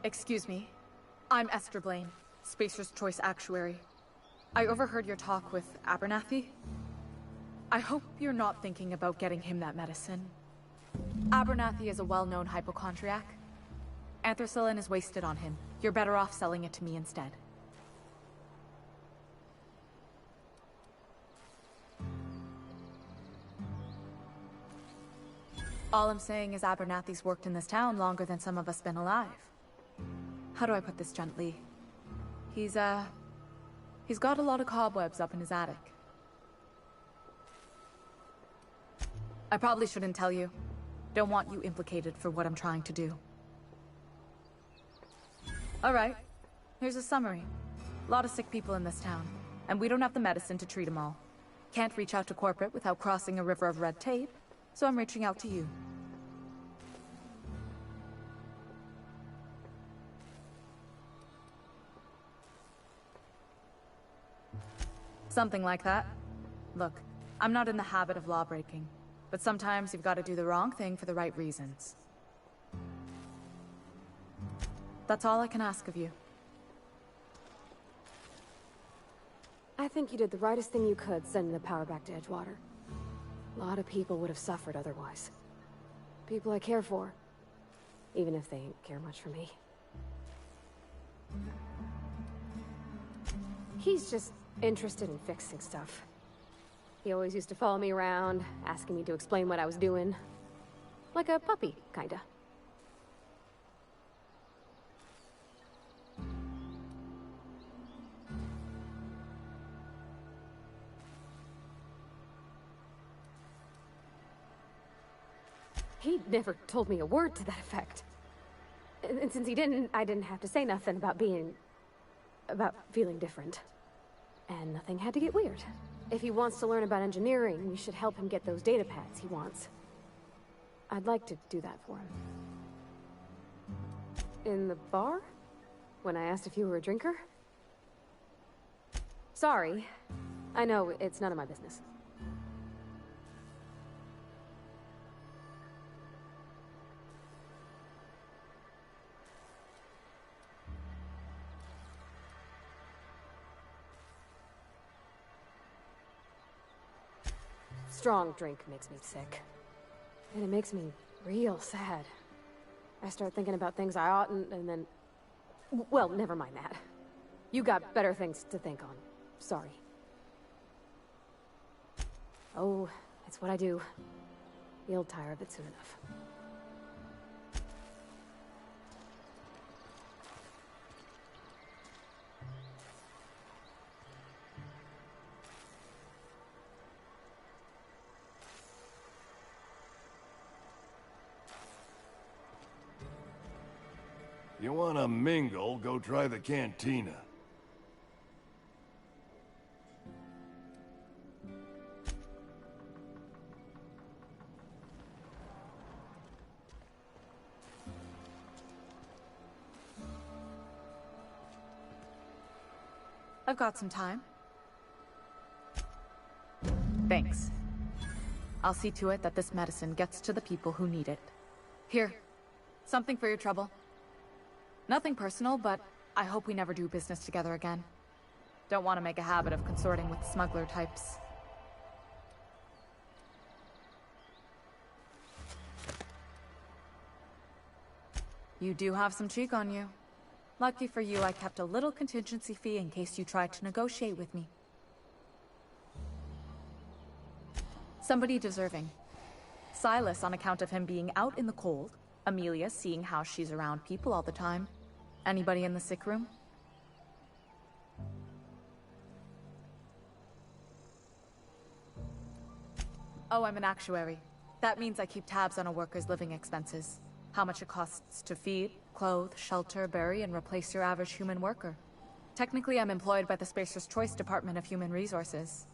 Speaker 13: Excuse me. I'm Esther Blaine, Spacer's Choice Actuary. I overheard your talk with Abernathy. I hope you're not thinking about getting him that medicine. Abernathy is a well-known hypochondriac. Anthracillin is wasted on him. You're better off selling it to me instead. All I'm saying is Abernathy's worked in this town longer than some of us been alive. How do I put this gently? He's got a lot of cobwebs up in his attic. I probably shouldn't tell you. Don't want you implicated for what I'm trying to do. Alright, here's a summary. A lot of sick people in this town, and we don't have the medicine to treat them all. Can't reach out to corporate without crossing a river of red tape, so I'm reaching out to you. Something like that. Look, I'm not in the habit of law-breaking, but sometimes you've got to do the wrong thing for the right reasons. That's all I can ask of you.
Speaker 1: I think you did the rightest thing you could sending the power back to Edgewater. A lot of people would have suffered otherwise. People I care for. Even if they ain't care much for me. He's just interested in fixing stuff. He always used to follow me around, asking me to explain what I was doing. Like a puppy, kinda. He never told me a word to that effect. And since he didn't, I didn't have to say nothing about feeling different. And nothing had to get weird. If he wants to learn about engineering, we should help him get those data pads he wants. I'd like to do that for him. In the bar? When I asked if you were a drinker? Sorry. I know, it's none of my business. Strong drink makes me sick. And it makes me real sad. I start thinking about things I oughtn't, and then... Well, never mind that. You got better things to think on. Sorry. Oh, it's what I do. You'll tire of it soon enough.
Speaker 14: You wanna mingle, go try the cantina.
Speaker 13: I've got some time. Thanks. I'll see to it that this medicine gets to the people who need it. Here, something for your trouble. Nothing personal, but I hope we never do business together again. Don't want to make a habit of consorting with smuggler types. You do have some cheek on you. Lucky for you, I kept a little contingency fee in case you tried to negotiate with me. Somebody deserving. Silas on account of him being out in the cold. Amelia seeing how she's around people all the time. Anybody in the sick room? Oh, I'm an actuary. That means I keep tabs on a worker's living expenses. How much it costs to feed, clothe, shelter, bury, and replace your average human worker. Technically, I'm employed by the Spacer's Choice Department of Human Resources.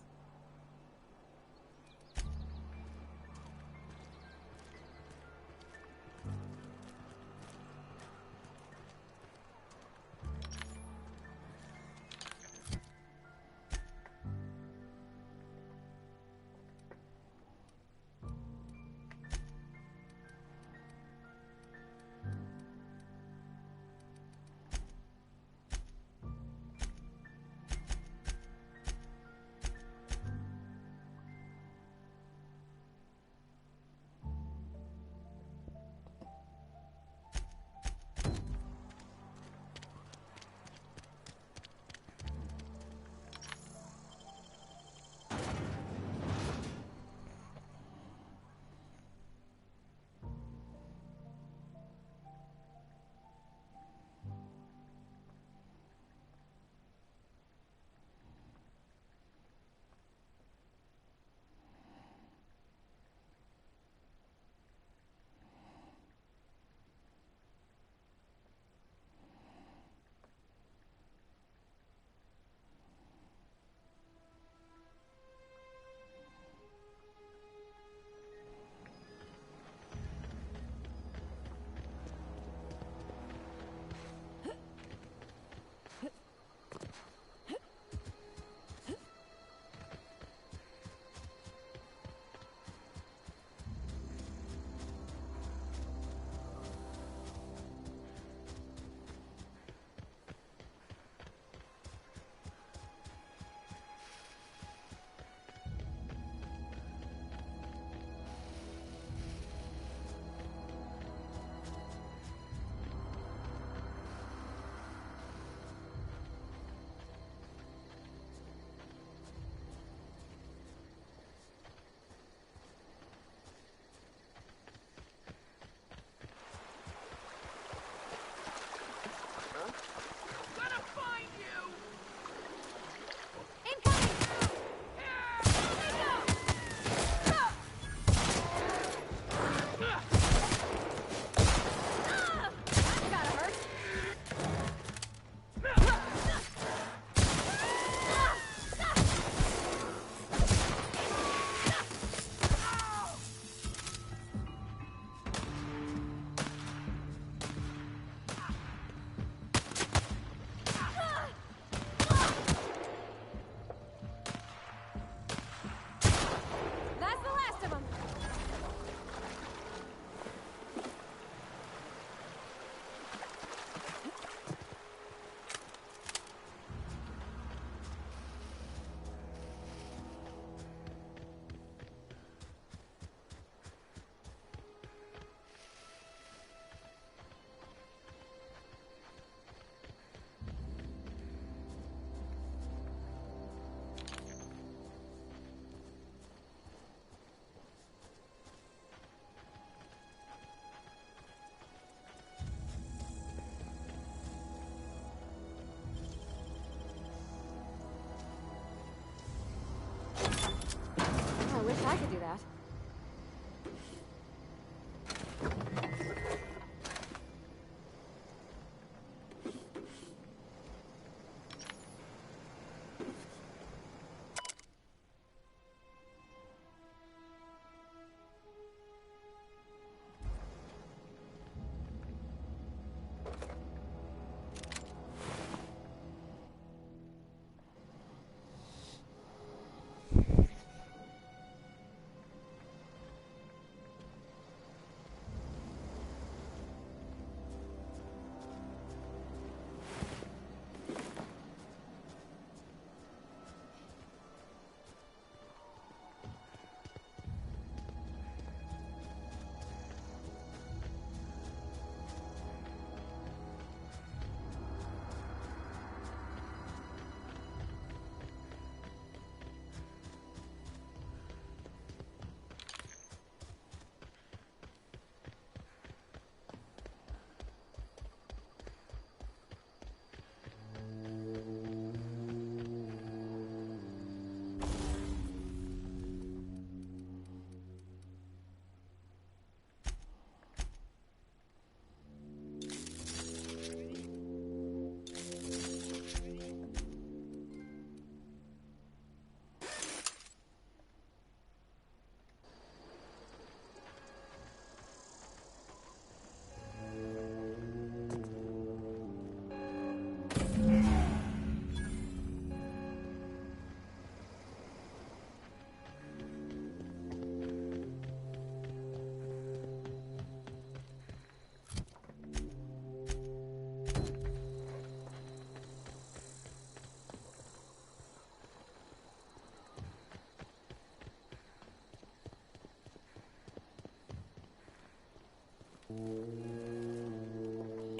Speaker 12: Any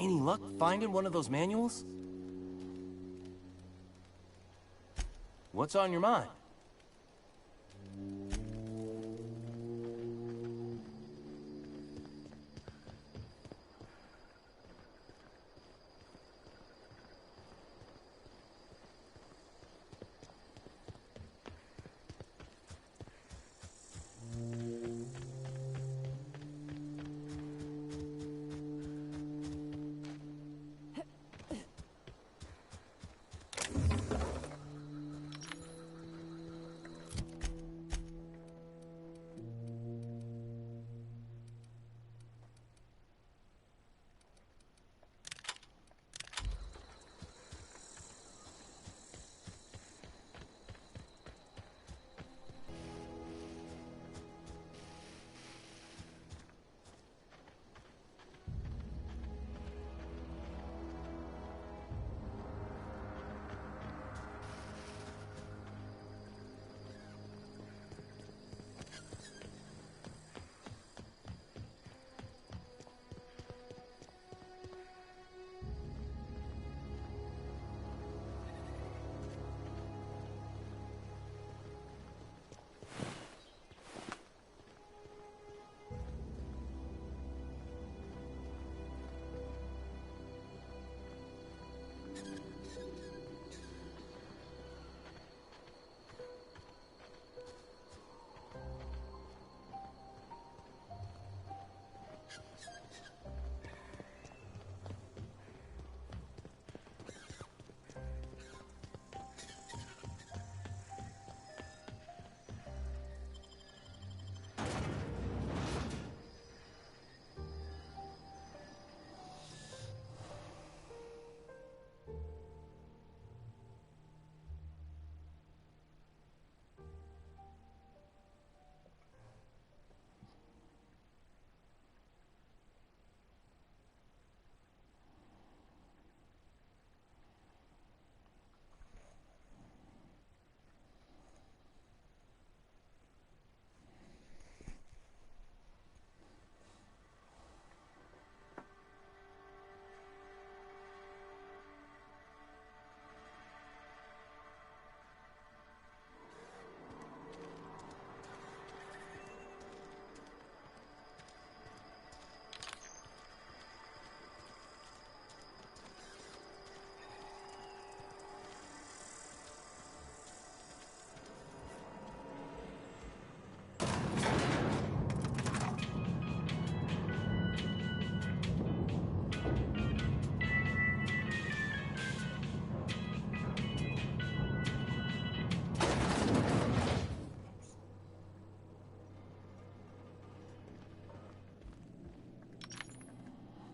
Speaker 12: luck finding one of those manuals? What's on your mind?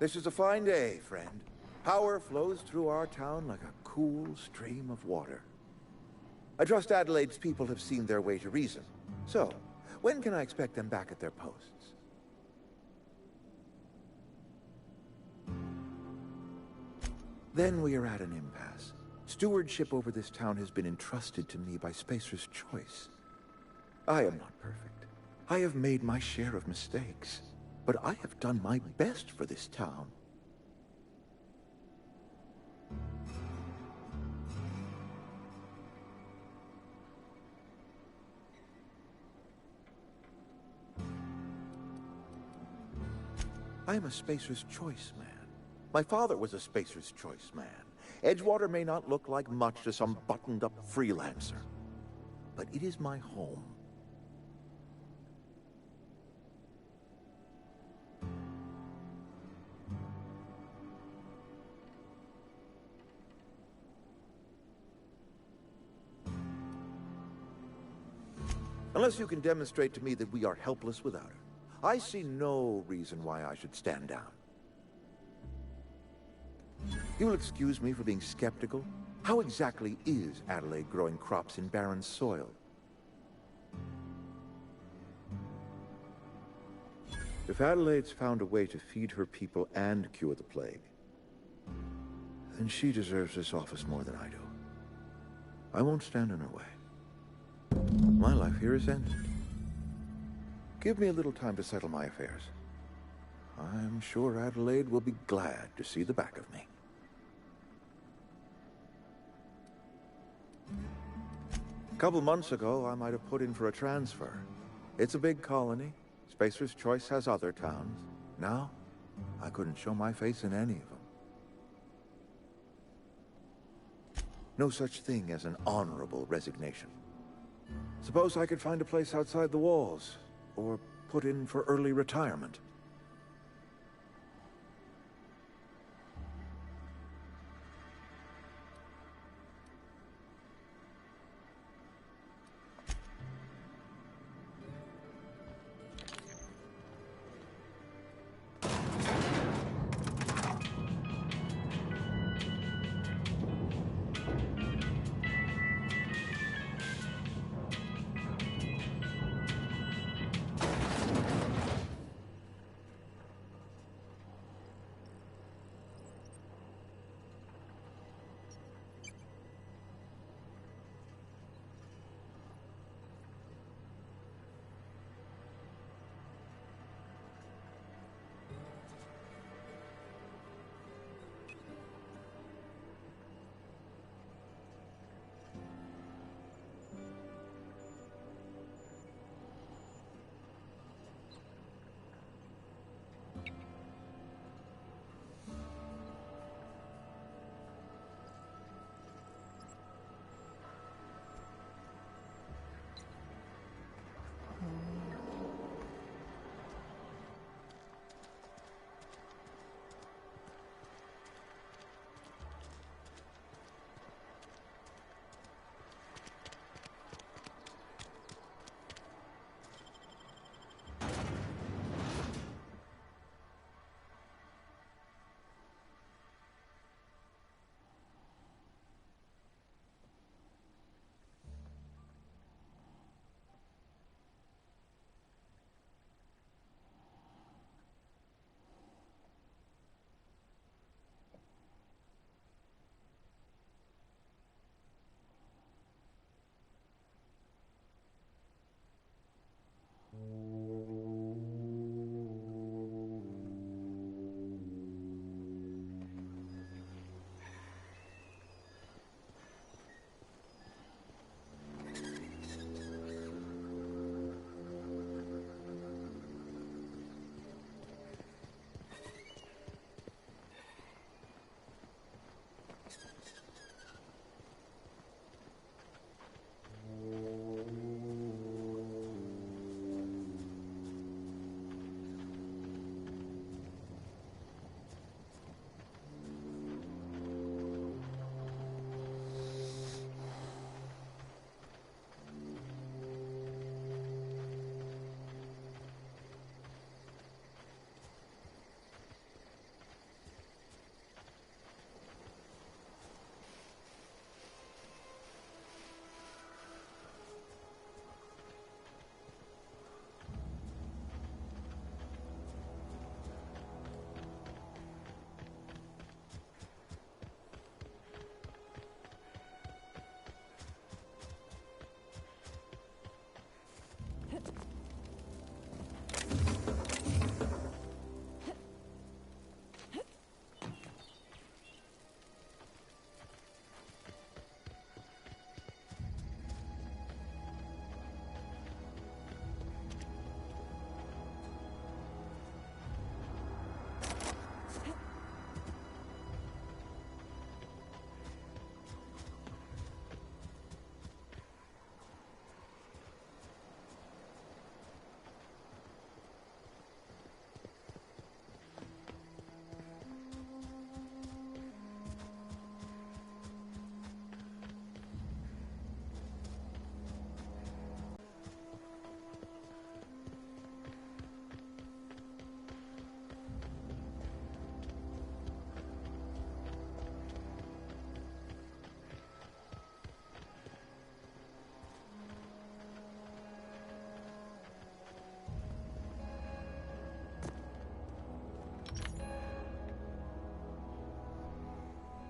Speaker 4: This is a fine day, friend. Power flows through our town like a cool stream of water. I trust Adelaide's people have seen their way to reason. So, when can I expect them back at their posts? Then we are at an impasse. Stewardship over this town has been entrusted to me by Spacer's Choice. I am not perfect. I have made my share of mistakes. But I have done my best for this town. I am a Spacer's Choice man. My father was a Spacer's Choice man. Edgewater may not look like much to some buttoned-up freelancer, but it is my home. Unless you can demonstrate to me that we are helpless without her, I see no reason why I should stand down. You'll excuse me for being skeptical. How exactly is Adelaide growing crops in barren soil? If Adelaide's found a way to feed her people and cure the plague, then she deserves this office more than I do. I won't stand in her way. My life here is ended. Give me a little time to settle my affairs. I I'm sure Adelaide will be glad to see the back of me. A couple months ago, I might have put in for a transfer. It's a big colony. Spacer's Choice has other towns. Now, I couldn't show my face in any of them. No such thing as an honorable resignation. Suppose I could find a place outside the walls, or put in for early retirement.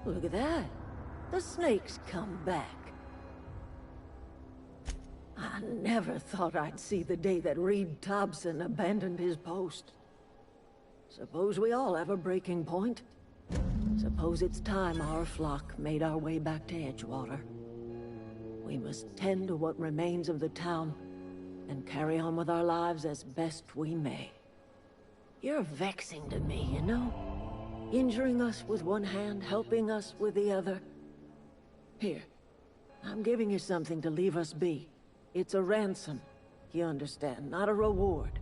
Speaker 5: Look at that. The snake's come back. I never thought I'd see the day that Reed Thompson abandoned his post. Suppose we all have a breaking point. Suppose it's time our flock made our way back to Edgewater. We must tend to what remains of the town and carry on with our lives as best we may. You're vexing to me, you know? Injuring us with one hand, helping us with the other. Here, I'm giving you something to leave us be. It's a ransom, you understand, not a reward.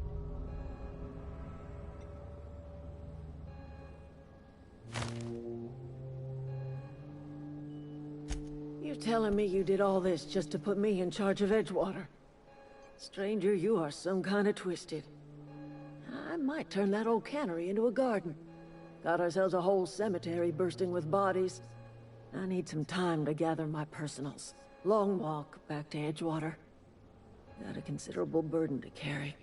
Speaker 5: You're telling me you did all this just to put me in charge of Edgewater? Stranger, you are some kind of twisted. I might turn that old cannery into a garden. Got ourselves a whole cemetery bursting with bodies. I need some time to gather my personals. Long walk back to Edgewater. Got a considerable burden to carry.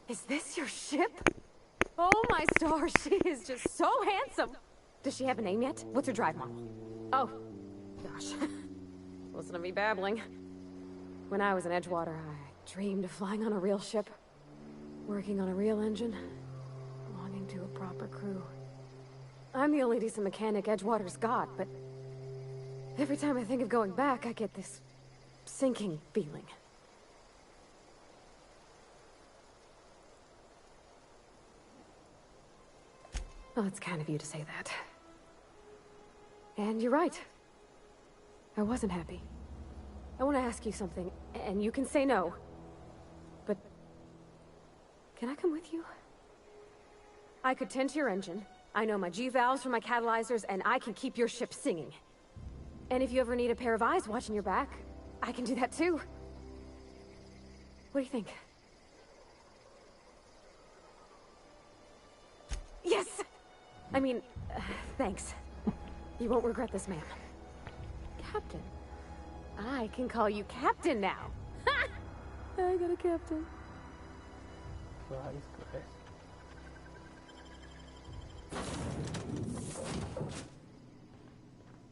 Speaker 1: Is this your ship? Oh my stars, she is just so handsome! Does she have a name yet? What's her drive model? Oh, gosh. Listen to me babbling. When I was in Edgewater, I dreamed of flying on a real ship. Working on a real engine. Belonging to a proper crew. I'm the only decent mechanic Edgewater's got, but... every time I think of going back, I get this... sinking feeling. Well, it's kind of you to say that. And you're right. I wasn't happy. I want to ask you something, and you can say no. But... can I come with you? I could tend to your engine. I know my G-valves from my catalyzers, and I can keep your ship singing. And if you ever need a pair of eyes watching your back, I can do that too. What do you think? Yes! I mean, thanks. You won't regret this, ma'am. Captain. I can call you Captain now. I got a captain.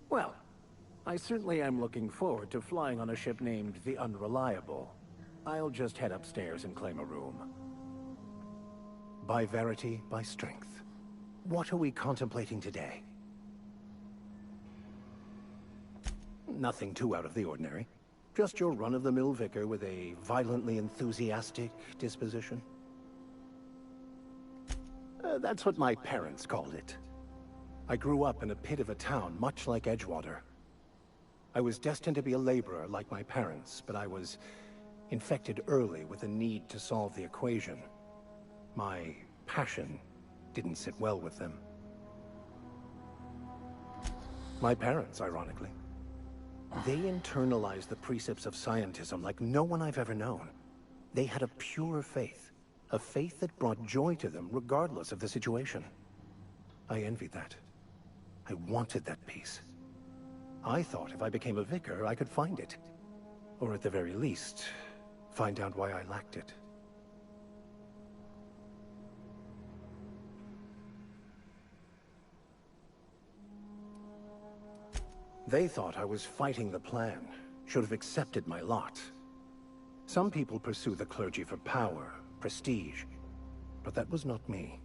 Speaker 15: Well, I certainly am looking forward to flying on a ship named the Unreliable. I'll just head upstairs and claim a room.
Speaker 16: By verity, by strength. What are we contemplating today? Nothing too out of the ordinary. Just your run-of-the-mill vicar with a violently enthusiastic disposition. That's what my parents called it. I grew up in a pit of a town much like Edgewater. I was destined to be a laborer like my parents, but I was infected early with a need to solve the equation. My passion didn't sit well with them. My parents, ironically. They internalized the precepts of scientism like no one I've ever known. They had a pure faith, a faith that brought joy to them regardless of the situation. I envied that. I wanted that peace. I thought if I became a vicar, I could find it. Or at the very least, find out why I lacked it. They thought I was fighting the plan, should have accepted my lot. Some people pursue the clergy for power, prestige, but that was not me.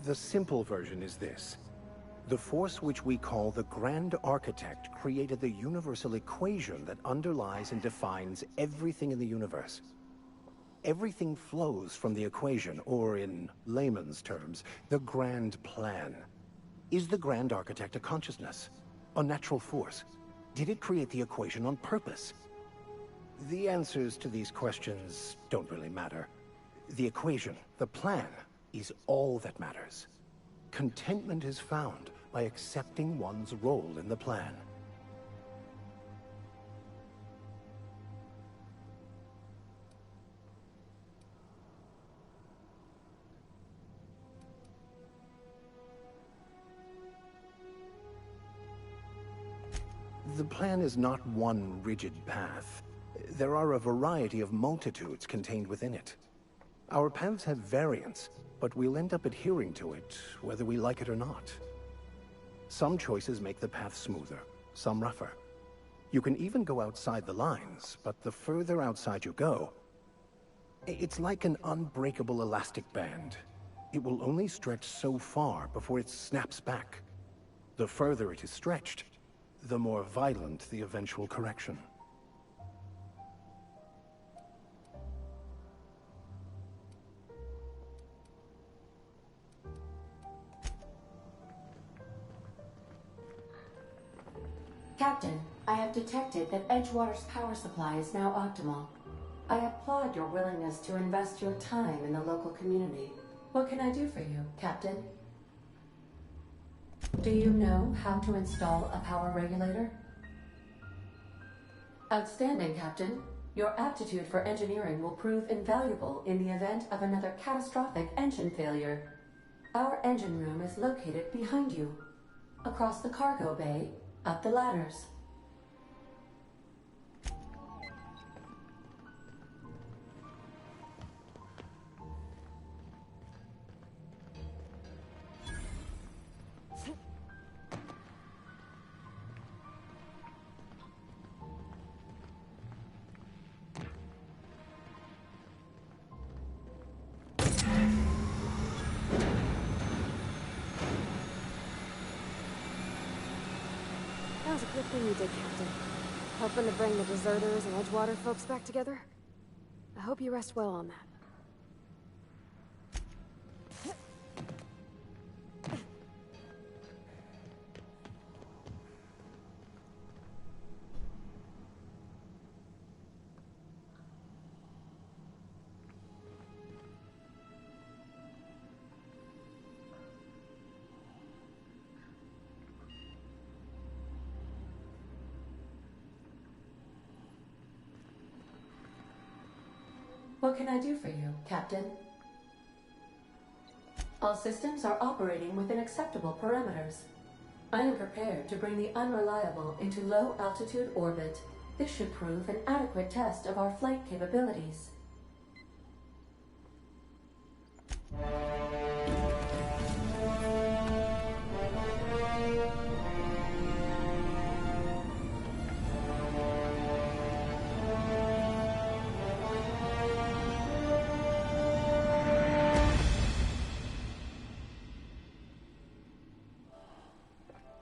Speaker 16: The simple version is this. The force which we call the Grand Architect created the universal equation that underlies and defines everything in the universe. Everything flows from the equation, or in layman's terms, the Grand Plan. Is the Grand Architect a consciousness? A natural force? Did it create the equation on purpose? The answers to these questions don't really matter. The equation, the plan, is all that matters. Contentment is found by accepting one's role in the plan. The plan is not one rigid path. There are a variety of multitudes contained within it. Our paths have variance, but we'll end up adhering to it, whether we like it or not. Some choices make the path smoother, some rougher. You can even go outside the lines, but the further outside you go, it's like an unbreakable elastic band. It will only stretch so far before it snaps back. The further it is stretched, the more violent the eventual correction.
Speaker 17: Captain, I have detected that Edgewater's power supply is now optimal. I applaud your willingness to invest your time in the local community. What can I do for you, Captain? Do you know how to install a power regulator? Outstanding, Captain. Your aptitude for engineering will prove invaluable in the event of another catastrophic engine failure. Our engine room is located behind you, across the cargo bay, up the ladders.
Speaker 1: That was a good thing you did, Captain. Helping to bring the deserters and Edgewater folks back together. I hope you rest well on that.
Speaker 17: What can I do for you, Captain? All systems are operating within acceptable parameters. I am prepared to bring the Unreliable into low-altitude orbit. This should prove an adequate test of our flight capabilities.